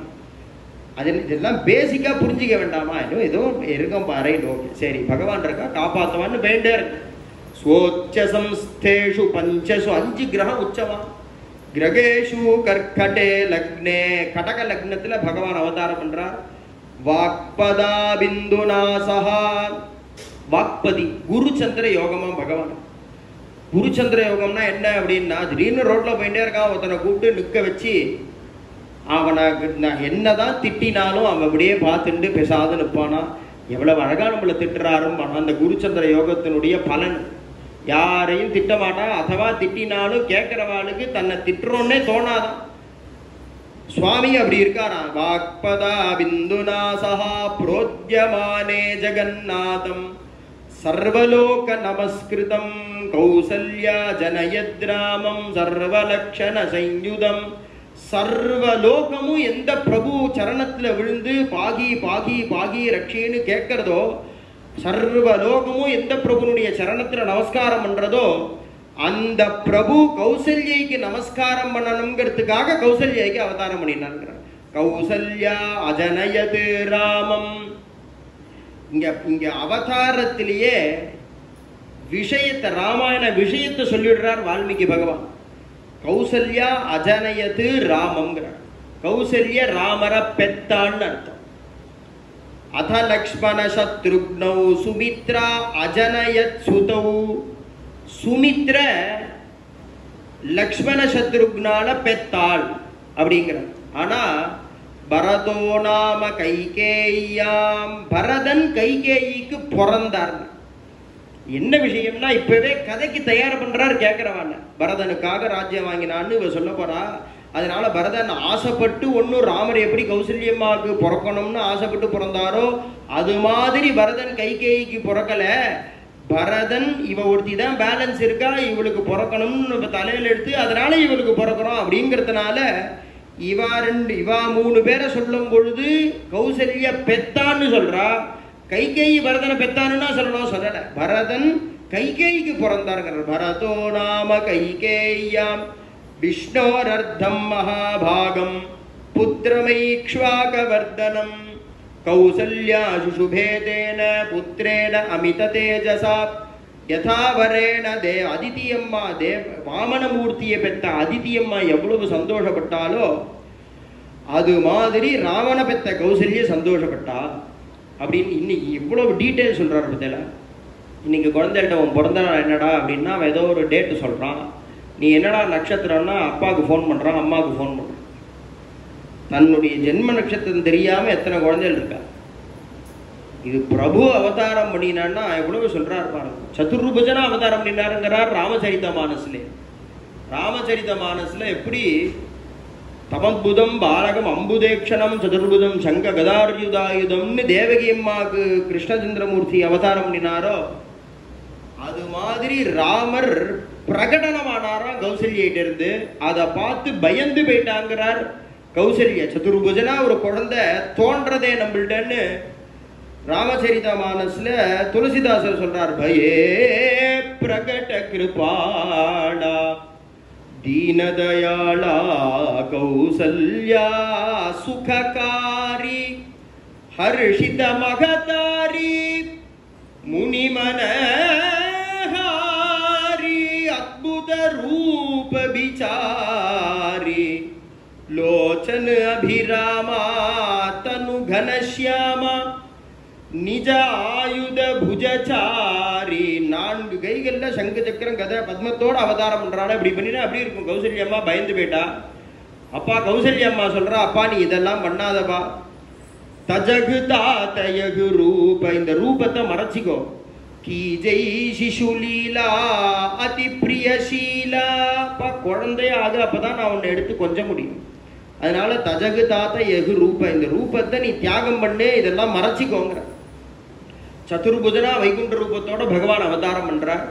அது இதெல்லாம் பேசிக்காக புரிஞ்சிக்க வேண்டாமா? ஏதோ இருக்கும் ரைட், ஓகே, சரி, பகவான் இருக்கா காப்பாற்றுவான்னு வேண்டே இருக்கு. ஸ்வோச்ச சம்ஸ்தேஷு பஞ்சசு 5 கிரகம் உச்சமா. கிரகேஷு கர்க்கடே லக்னே, கடக லக்னத்தில் பகவான் அவதாரம் பண்றார். வாக்பதா பிந்துநாசஹா, வாக்பதி குருச்சந்திர யோகமா பகவான். குருச்சந்திர யோகம்னா என்ன அப்படின்னா, திடீர்னு ரோட்ல போயிட்டே இருக்கான், ஒருத்தனை கூப்பிட்டு நிற்க வச்சு அவனை என்னதான் திட்டினாலும் அவன் அப்படியே பார்த்துட்டு பேசாத நிற்பானா. எவ்வளவு அழகா நம்மளை திட்டுறாரும். அந்த குருச்சந்திர யோகத்தினுடைய பலன். யாரையும் திட்டமாட்டான், அதுவா திட்டினாலும் கேட்கிறவாளுக்கு தன்னை திட்டுறோன்னே தோணாதான். சுவாமி அப்படி இருக்காரா. வாக்பதா பிந்துநாசஹா புரோத்யமானே ஜெகநாதம் சர்வலோக நமஸ்கிருதம் கௌசல்யா ஜனயத்ராமம் சர்வலக்ஷண சயுதம். சர்வலோகமும் எந்த பிரபு சரணத்தில் விழுந்து பாகி பாகி பாகி ரட்சின்னு கேட்கறதோ, சர்வலோகமும் எந்த பிரபுனுடைய சரணத்தில் நமஸ்காரம் பண்றதோ, அந்த பிரபு கௌசல்யைக்கு நமஸ்காரம் பண்ணணுங்கிறதுக்காக கௌசல்யைக்கு அவதாரம் பண்ணினாங்க. கௌசல்யா அஜனயது ராமம். இங்க அவதாரத்திலேயே விஷயத்தை, ராமாயண விஷயத்தை சொல்லிடுறார் வால்மீகி பகவான். கௌசல்யா அஜனயது ராமம்ங்கிறார். கௌசல்ய ராமர பெத்தான்னு அர்த்தம். அத லக்ஷ்மண சத்ருக்னௌ சுமித்ரா அஜனயத் சுதௌ. சுமித்ர லக்ஷ்மண சத்ருக்னால பெத்தாள் அப்படிங்கிறார். ஆனா பரதோ நாம கைகேயாம், பரதன் கைகேயிக்கு பிறந்தார். என்ன விஷயம்னா இப்பவே கதைக்கு தயார் பண்றாரு கேட்கிறவான். பரதனுக்காக ராஜ்யம் வாங்கினான்னு இவ சொல்ல போறா. அதனால பரதன் ஆசைப்பட்டு ஒன்னும் ராமர் எப்படி கௌசல்யம்மாவுக்கு பிறக்கணும்னு ஆசைப்பட்டு பிறந்தாரோ அது மாதிரி பரதன் கைகேயிக்கு பிறக்கல. பரதன் இவ ஒருத்தி தான் பேலன்ஸ் இருக்கா, இவளுக்கு பிறக்கணும்னு தலையில எடுத்து அதனால இவளுக்கு பிறக்கிறோம் அப்படிங்கிறதுனால இவா 3 பேரை சொல்லும் பொழுது கௌசல்ய பெத்தான்னு சொல்றா. கைகேயி பரதனை பெத்தானுன்னா சொல்லணும், சொல்லல. பரதன் கைகேயிக்கு பிறந்தாருங்கிறார். பரதோ நாம கைகேயாம் விஷ்ணோரர்த்தம் மகாபாகம் புத்திரமைக்ஷ்வாகவர்தனம் கௌசல்யா சுசுபேதேன புத்திரேன அமித தேஜசா யதாவரேன தே. அதித்தியம்மா வாமனமூர்த்தியை பெற்ற அதித்தியம்மா எவ்வளவு சந்தோஷப்பட்டாலோ அது மாதிரி ராவண பெற்ற கௌசல்ய சந்தோஷப்பட்டா அப்படின்னு இன்னைக்கு இவ்வளவு டீட்டெயில் சொல்றாரு. பத்தியில இன்னைக்கு குழந்தைகிட்ட உன் பிறந்த நாள் என்னடா அப்படின்னா அவன் ஏதோ ஒரு டேட்டு சொல்றான். நீ என்னடா நட்சத்திரம்னா அப்பாவுக்கு ஃபோன் பண்றான், அம்மாவுக்கு ஃபோன் பண்றான். தன்னுடைய ஜென்ம நட்சத்திரம் தெரியாம எத்தனை குழந்தைகள் இருக்கா. இது பிரபு அவதாரம் பண்ணினான்னா எவ்வளவு சொல்றாரு பாருங்க. சதுர்புஜனா அவதாரம் பண்ணினாருங்கிறார் ராமச்சரித மானஸ்ல. ராமச்சரித மானஸ்ல எப்படி தமத்புதம் பாலகம் அம்புதேக்ஷணம் சதுர்புதம் சங்க கதார்யுதாயுதம்னு தேவகி அம்மாவுக்கு கிருஷ்ணச்சந்திரமூர்த்தி அவதாரம் பண்ணினாரோ அது மாதிரி ராமர் பிரகடனமானாராம் கௌசல்யிட்ட இருந்து. அதை பார்த்து பயந்து போயிட்டாங்கிறார் கௌசல்ய. சதுர்புஜனா ஒரு குழந்தை தோன்றதே நம்மள்டன்னு ராமச்சரித மானஸ்ல துளசிதாசர் சொல்றார். பயே பிரகட கிருபாளா दीनदयाला कौसल्या सुखकारी हर्षित मगता मुनिमनहारी अद्भुत रूप विचारी लोचन अभिरामा तनु घनश्यामा निज आयुध भुजचारी நான்கு கைகள்ல சங்கு சக்கரம் கதை பத்மத்தோட அவதாரம் பண்றானே. இப்படி பண்ணினா அப்படி இருக்கும். கௌசல்யம்மா பயந்து போயிட்டா. அப்பா கௌசல்யம்மா சொல்றா, அப்பா நீ இதெல்லாம் பண்ணாதப்பா. தஜகு தாத்தயகு ரூப, இந்த ரூபத்தை மறைச்சிக்கோ. கீ ஜெய் சிசுலீலா அதி பிரியசீலா, அப்பா குழந்தைய ஆகு, அப்பதான் நான் உன்னை எடுத்து கொஞ்சம் முடியும். அதனால தஜகு தாத்த எகு ரூப, இந்த ரூபத்தை நீ தியாகம் பண்ணு, இதெல்லாம் மறைச்சிக்கோங்கிற. சதுர்புஜனா வைகுண்ட ரூபத்தோட பகவான் அவதாரம் பண்றார்.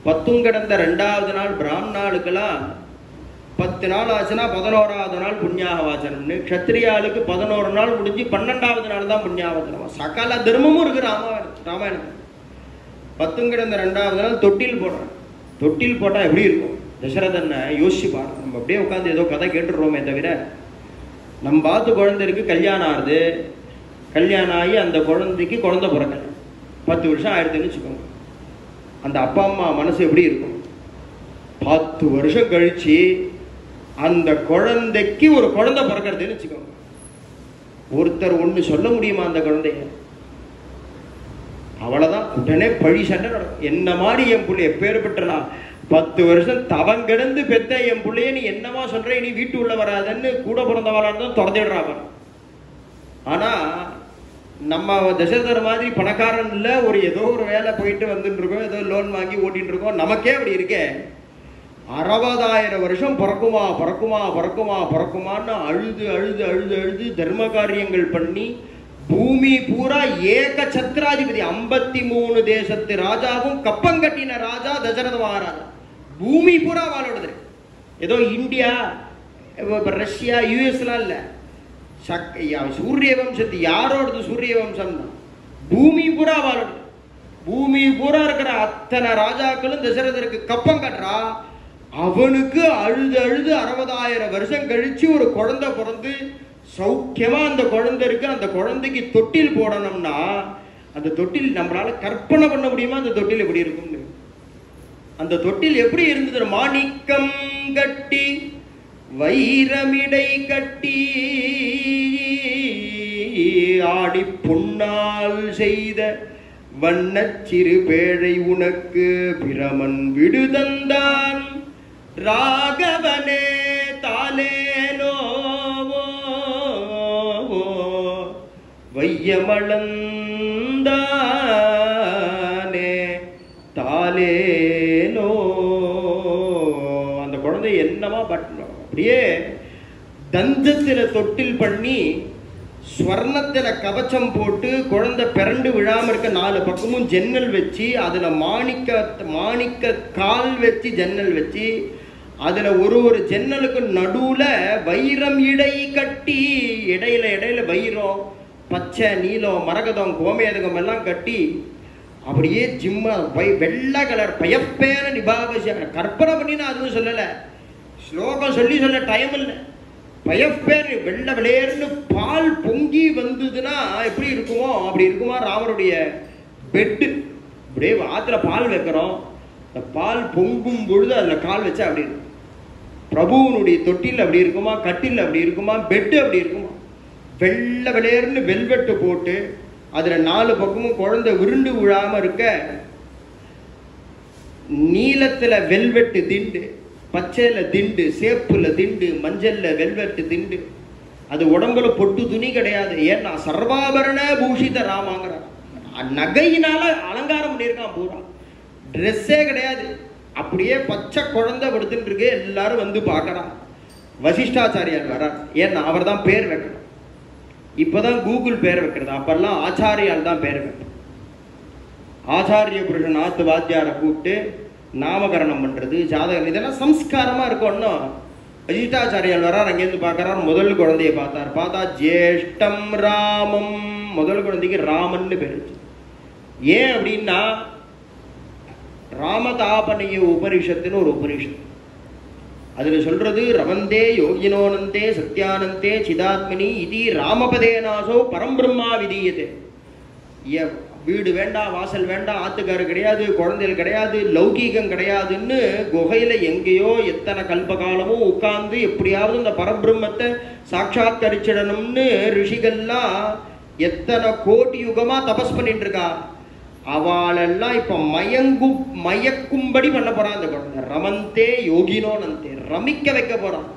10 கடந்த 2வது நாள் பிராமணாளுக்கெல்லாம் 10 நாள் ஆச்சுன்னா 11வது நாள் புண்ணியாக வாசனம்னு, க்ஷத்ரியாளுக்கு 11 நாள் முடிஞ்சு 12வது நாள் தான் புண்ணியாவச்சனம். சகல தர்மமும் இருக்கு ராமாயணம். 10 கடந்த 2வது நாள் தொட்டில் போடுறான். தொட்டில் போட்டால் எப்படி இருக்கும்? தசரதனை யோசிப்பார். நம்ம அப்படியே உட்காந்து ஏதோ கதை கேட்டுடுறோமே தவிர, நம்ம பார்த்து குழந்தை இருக்கு, கல்யாணம் ஆகுது, கல்யாணம் ஆகி அந்த குழந்தைக்கு குழந்தை பிறக்கல, 10 வருஷம் ஆயிடுதுன்னு வச்சுக்கோங்க. அந்த அப்பா அம்மா மனசு எப்படி இருக்கும்? 10 வருஷம் கழிச்சு அந்த குழந்தைக்கு ஒரு குழந்தை பிறக்கிறதுன்னு வச்சுக்கோங்க. ஒருத்தர் ஒன்று சொல்ல முடியுமா அந்த குழந்தைய? அவ்வளவுதான், உடனே பழி சண்டை நடக்கும். என்ன மாதிரி என் பிள்ளை எப்பேற்பட்டலாம் 10 வருஷம் தவங்கிடந்து பெத்த என் பிள்ளைய நீ என்னமா சொல்ற, நீ வீட்டு உள்ள வராதன்னு கூட பிறந்தவளான்னு தான் துறந்துடுறாங்க. ஆனா நம்ம தசரதர் மாதிரி பணக்காரன் இல்லை, ஒரு ஏதோ ஒரு வேலை போயிட்டு வந்துட்டு இருக்கோம், ஏதோ லோன் வாங்கி ஓட்டிட்டு இருக்கோம். நமக்கே அப்படி இருக்கே. 60,000 வருஷம் பிறக்குமா பிறக்குமா பிறக்குமா பிறக்குமான்னு அழுது அழுது அழுது அழுது தர்ம காரியங்கள் பண்ணி பூமி பூரா ஏக சத்ராதிபதி 53 தேசத்து ராஜாவும் கப்பங்கட்டின ராஜா தசரத மகாராஜா. பூமி பூரா வாழோடுது. ஏதோ இந்தியா, ரஷ்யா, யூஎஸ்லாம் இல்லை. சூரிய வம்சத்து யாரோடது? சூரிய வம்சம் தான். பூமி பூரா வாழோடு. பூமி பூரா இருக்கிற அத்தனை ராஜாக்களும் தசரதருக்கு கப்பம் கட்டுறா. அவனுக்கு அழுது அழுது 60,000 வருஷம் கழிச்சு ஒரு குழந்தை பிறந்து சௌக்கியமா அந்த குழந்தை இருக்கு. அந்த குழந்தைக்கு தொட்டில் போடணும்னா அந்த தொட்டில் நம்மளால கற்பனை பண்ண முடியுமா? அந்த தொட்டில் எப்படி இருக்கும்னு. அந்த தொட்டில் எப்படி இருந்தது? மாணிக்கம் கட்டி வைரமிடை கட்டி ஆடி பொன்னால் செய்த வண்ணச் சிறு பேழை உனக்கு பிரமன் விடுதந்தான் ராகவனே தாலேனோ வையமளந்தானே தாலேனோ. அந்த குழந்தை என்னமா பட்டணும்? அப்படியே தந்தத்தில் தொட்டில் பண்ணி ஸ்வர்ணத்தில் கவச்சம் போட்டு குழந்தை பிறண்டு விழாம இருக்க 4 பக்கமும் ஜன்னல் வச்சு, அதுல மாணிக்க கால் வச்சு ஜன்னல் வச்சு, அதுல ஒரு ஜன்னலுக்கு நடுவுல வைரம் இடை கட்டி, இடையில இடையில வைரம், பச்சை, நீலம், மரகதம், கோமேதகம் எல்லாம் கட்டி அப்படியே ஜிம்மா வெள்ளை கலர் பயப்பேன நிபாகசி. கற்பனை பண்ணினா அதுவும் சொல்லலை, ஸ்லோகம் சொல்லி சொல்ல டைம் இல்லை. பயப்பேர் வெள்ளை விளையர்னு பால் பொங்கி வந்ததுன்னா எப்படி இருக்குமோ அப்படி இருக்குமா ராமருடைய பெட்டு. அப்படியே ஆத்துல பால் வைக்கிறோம், இந்த பால் பொங்கும் பொழுது அதுல கால் வச்சா அப்படி இருக்கும். பிரபுவனுடைய தொட்டில் அப்படி இருக்குமா, கட்டில் அப்படி இருக்குமா, பெட்டு அப்படி இருக்குமா. வெள்ளை விளையர்னு வெல்வெட்டு போட்டு அதுல 4 பக்கமும் குழந்தை விருண்டு விழாம இருக்க நீலத்துல வெல்வெட்டு திண்டு, பச்சையில திண்டு, சேப்புல திண்டு, மஞ்சள்ல வெல்வெட்டு திண்டு. அது உடம்புல பொட்டு துணி கிடையாது. ஏன்னா சர்வாபரண பூஷித ராமாங்கிற நகையினால அலங்காரம் பண்ணியிருக்கான். பூரா ட்ரெஸ்ஸே கிடையாது. அப்படியே பச்சை குழந்தை படுத்துட்டு இருக்கு. எல்லாரும் வந்து பார்க்கறான். வசிஷ்டாச்சாரியார் வரார். ஏன்னா அவர் தான் பேர் வைக்கணும். இப்பதான் கூகுள் பேர் வைக்கிறது. அப்பெல்லாம் ஆச்சாரியால் தான் பேர் வைக்கணும். ஆச்சாரிய புருஷன் ஆத்து வாத்தியாரை கூப்பிட்டு நாமகரணம் பண்றது, ஜாதகம், இதெல்லாம் சம்ஸ்காரமா இருக்கும்னா வசிஷ்டாச்சாரியால் வரார். அங்கேருந்து பார்க்கறார். முதல் குழந்தைய பார்த்தா ஜேஷ்டம் ராமம். முதல் குழந்தைக்கு ராமன்னு பேரு. ஏன் அப்படின்னா ராமதாபனிய உபனிஷத்துன்னு ஒரு உபனிஷத்து. அதுல சொல்றது ரவந்தே யோகினோனந்தே சத்யானந்தே சிதாத்மனி இது ராமபதேனாசோ பரம்பிரம்மா விதீயதே. வீடு வேண்டாம், வாசல் வேண்டாம், ஆத்துக்காரு கிடையாது, குழந்தைகள் கிடையாது, லௌகீகம் கிடையாதுன்னு குகையில எங்கேயோ எத்தனை கல்பகாலமும் உட்கார்ந்து எப்படியாவது இந்த பரபிரம்மத்தை சாட்சாத்கரிச்சிடணும்னு ரிஷிகள்லாம் எத்தனை கோடி யுகமா தபஸ் பண்ணிட்டு இருக்கா. அவளெல்லாம் இப்ப மயக்கும்படி பண்ண போறான் அந்த குழந்தை. ரமந்தே யோகினோ நந்தே, ரமிக்க வைக்க போறான்.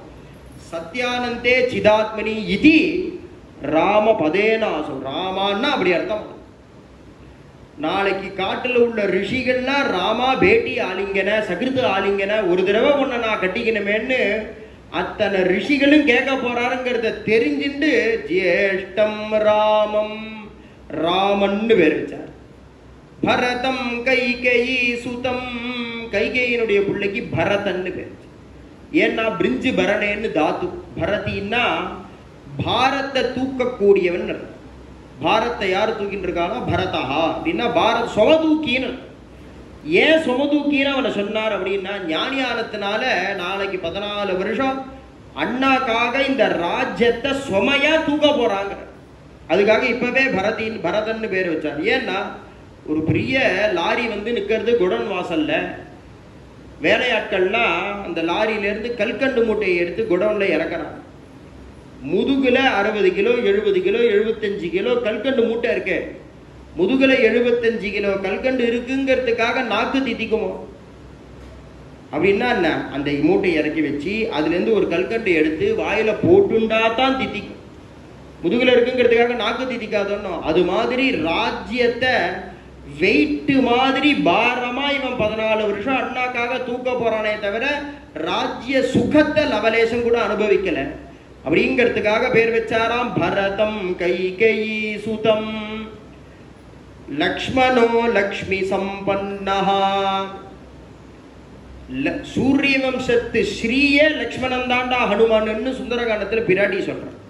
சத்யானந்தே சிதாத்மனி இது ராம பதேனாசு. ராமான்னா அப்படி அர்த்தம். நாளைக்கு காட்டுல உள்ள ரிஷிகள்லாம் ராமா பேட்டி ஆலிங்கன, சகிருத்து ஆலிங்கன, ஒரு தடவை ஒன்ன நான் கட்டிக்கணுமேன்னு அத்தனை ரிஷிகளும் கேட்க போறாருங்கிறத தெரிஞ்சுட்டு ஜேஷ்டம் ராமம், ராமன்னு பேர் வச்சார். பரதம் கைகேயி சுதம், கைகேயினுடைய பிள்ளைக்கு பரதன்னு பேர். ஏன்னா பிரிஞ்சு பரணேன்னு தாத்து. பரதின்னா பாரத்தை தூக்கக்கூடியவன். பாரத்தை யார் தூக்கிட்டு இருக்காங்க? பரதா அப்படின்னா பாரத் சொமதூக்கின்னு. ஏன் சொமதூக்கின்னு அவனை சொன்னார் அப்படின்னா, ஞானியானத்தினால நாளைக்கு 14 வருஷம் அண்ணாக்காக இந்த ராஜ்யத்தை சொமையா தூக்க போறாங்க. அதுக்காக இப்பவே பரதன்னு பேர் வச்சார். ஏன்னா ஒரு பெரிய லாரி வந்து நிற்கிறது குடோன் வாசல்ல. வேலையாட்கள்லாம் அந்த லாரியிலேருந்து கல்கண்டு மூட்டையை எடுத்து குடோன்ல இறக்குறாங்க. முதுகுல 60 கிலோ 70 கிலோ 75 கிலோ கல்கண்டு மூட்டை இருக்கு. முதுகுல 75 கிலோ கல்கண்டு இருக்குங்கிறதுக்காக நாக்கு தித்திக்குமோ? அப்படின்னா என்ன, அந்த மூட்டையை இறக்கி வச்சு அதுலேருந்து ஒரு கல்கண்டு எடுத்து வாயில போட்டுண்டா தான் தித்திக்கும். முதுகுல இருக்குங்கிறதுக்காக நாக்கு தித்திக்காதோன்னு. அது மாதிரி ராஜ்யத்தை வெயிட்டு மாதிரி பாரமா இவன் 14 வருஷம் அண்ணாக்காக தூக்க போறானே தவிர ராஜ்ய சுகத்தை லவலேசம் கூட அனுபவிக்கல. அப்படிங்கிறதுக்காக பேர் வச்சாராம் பரதம் கைகேயி சுதம். லக்ஷ்மணோ லக்ஷ்மி சம்பன்னஹா. சூரிய வம்சத்து ஸ்ரீய லக்ஷ்மணன் தாண்டா ஹனுமான்னு சுந்தரகாண்டத்தில் பிராட்டி சொல்றான்.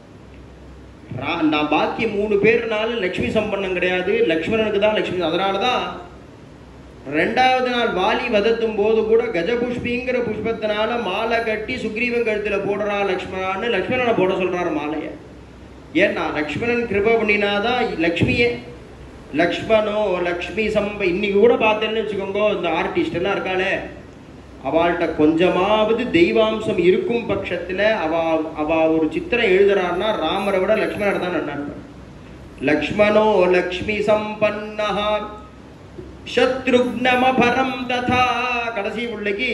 நான் பாக்கி 3 பேர்னால லக்ஷ்மி சம்பன்னம் கிடையாது, லக்ஷ்மணனுக்கு தான் லக்ஷ்மி. அதனாலதான் 2வது நாள் வாலி வதத்தும் போது கூட கஜபுஷ்பிங்கிற புஷ்பத்தினால மாலை கட்டி சுக்ரீவன் கழுத்துல போடுறா லக்ஷ்மணான்னு லக்ஷ்மணனை போட சொல்றாரு மாலைய. ஏன்னா லக்ஷ்மணன் கிருப பண்ணினாதான் லக்ஷ்மியே. லக்ஷ்மணோ லக்ஷ்மி இன்னைக்கு கூட பார்த்தேன்னு வச்சுக்கோங்க, இந்த ஆர்டிஸ்ட் எல்லாம் இருக்காளே, அவள்கிட்ட கொஞ்சமாவது தெய்வாம்சம் இருக்கும் பட்சத்துல அவ ஒரு சித்திரம் எழுதுறாருன்னா ராமரை விட லக்ஷ்மணர் தான் நன்னார். லக்ஷ்மணோ லக்ஷ்மி சம்பன்னஹா சத்ருக்னமபரம் ததா. கடைசி பிள்ளைக்கு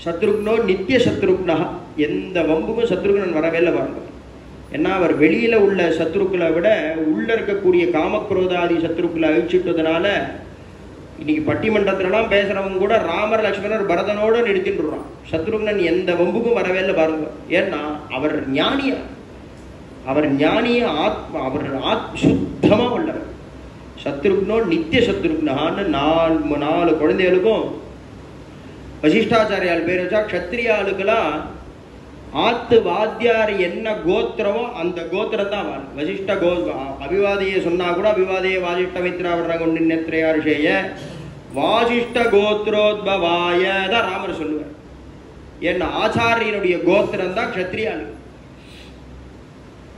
சத்ருக்னோ நித்திய சத்ருக்னா. எந்த வம்புக்கும் சத்ருக்னன் வரவே இல்லை பாருங்க. ஏன்னா அவர் வெளியில உள்ள சத்ருக்களை விட உள்ள இருக்கக்கூடிய காமக்ரோதாதி சத்ருக்களை அழிச்சுட்டதுனால இன்னைக்கு பட்டிமன்றத்திலாம் பேசுறவங்க கூட ராமர் லக்ஷ்மணர் பரதனோடு நிறுத்தின்றான். சத்ருக்னன் எந்த வம்புக்கும் வரவே இல்லை பாருங்க. ஏன்னா அவர் ஞானியா, அவர் ஞானிய ஆத்மா, அவர் சுத்தமா உள்ளவர். சத்ருக்னோ நித்திய சத்ருக்னான்னு 4 குழந்தைகளுக்கும் வசிஷ்டாச்சாரியால் பேர் வச்சா. க்ஷத்ரியாளுக்கெல்லாம் ஆத்து வாத்தியார் என்ன கோத்திரமோ அந்த கோத்திரம் தான் வாழ். வசிஷ்ட அபிவாதையை சொன்னா கூட அபிவாதைய வாசிஷ்ட மித்ராவர்ண நெத்திரையாருஷேய வாசிஷ்ட கோத்ரோத்பவாய தான் ராமர் சொல்லுவார். ஏன்னா ஆச்சாரியனுடைய கோத்திரம் தான் க்ஷத்ரியாளு.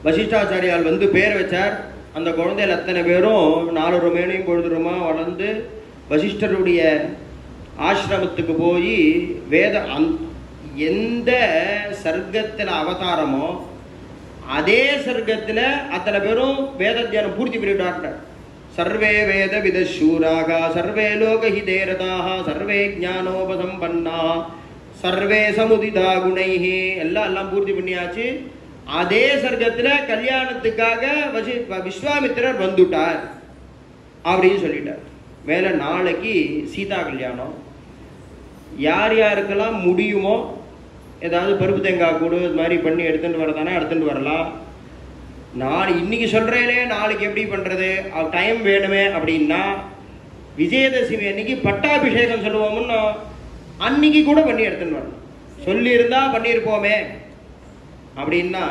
வசிஷ்டாச்சாரியால் வந்து பேர் வச்சார். அந்த குழந்தைகள் அத்தனை பேரும் 4 மேனையும் பொழுதுமா வளர்ந்து வசிஷ்டருடைய ஆசிரமத்துக்கு போய் எந்த சர்க்கத்தில் அவதாரமோ அதே சர்க்கத்தில் அத்தனை பேரும் வேத தியானம் பூர்த்தி பண்ணிவிட்டார்கள். சர்வே வேத விதூராக சர்வே லோகஹிதேரதாக சர்வே ஜானோபசம்பன்னா சர்வே சமுதிதா குணைஹி எல்லாம் பூர்த்தி பண்ணியாச்சு. அதே சர்க்கத்தில் கல்யாணத்துக்காக விஸ்வாமித்திரர் வந்துட்டார் அப்படின்னு சொல்லிட்டார். மேலே நாளைக்கு சீதா கல்யாணம். யார் யாருக்கெல்லாம் முடியுமோ ஏதாவது பருப்பு தேங்காய் கூடு இது மாதிரி பண்ணி எடுத்துகிட்டு வரதானே எடுத்துகிட்டு வரலாம். இன்னைக்கு சொல்கிறேனே நாளைக்கு எப்படி பண்ணுறது, டைம் வேணுமே அப்படின்னா விஜயதசமி அன்னைக்கு பட்டாபிஷேகம் சொல்லுவோம்னு அன்னைக்கு கூட பண்ணி எடுத்துன்னு வரலாம். சொல்லியிருந்தா பண்ணியிருப்போமே அப்படின்னா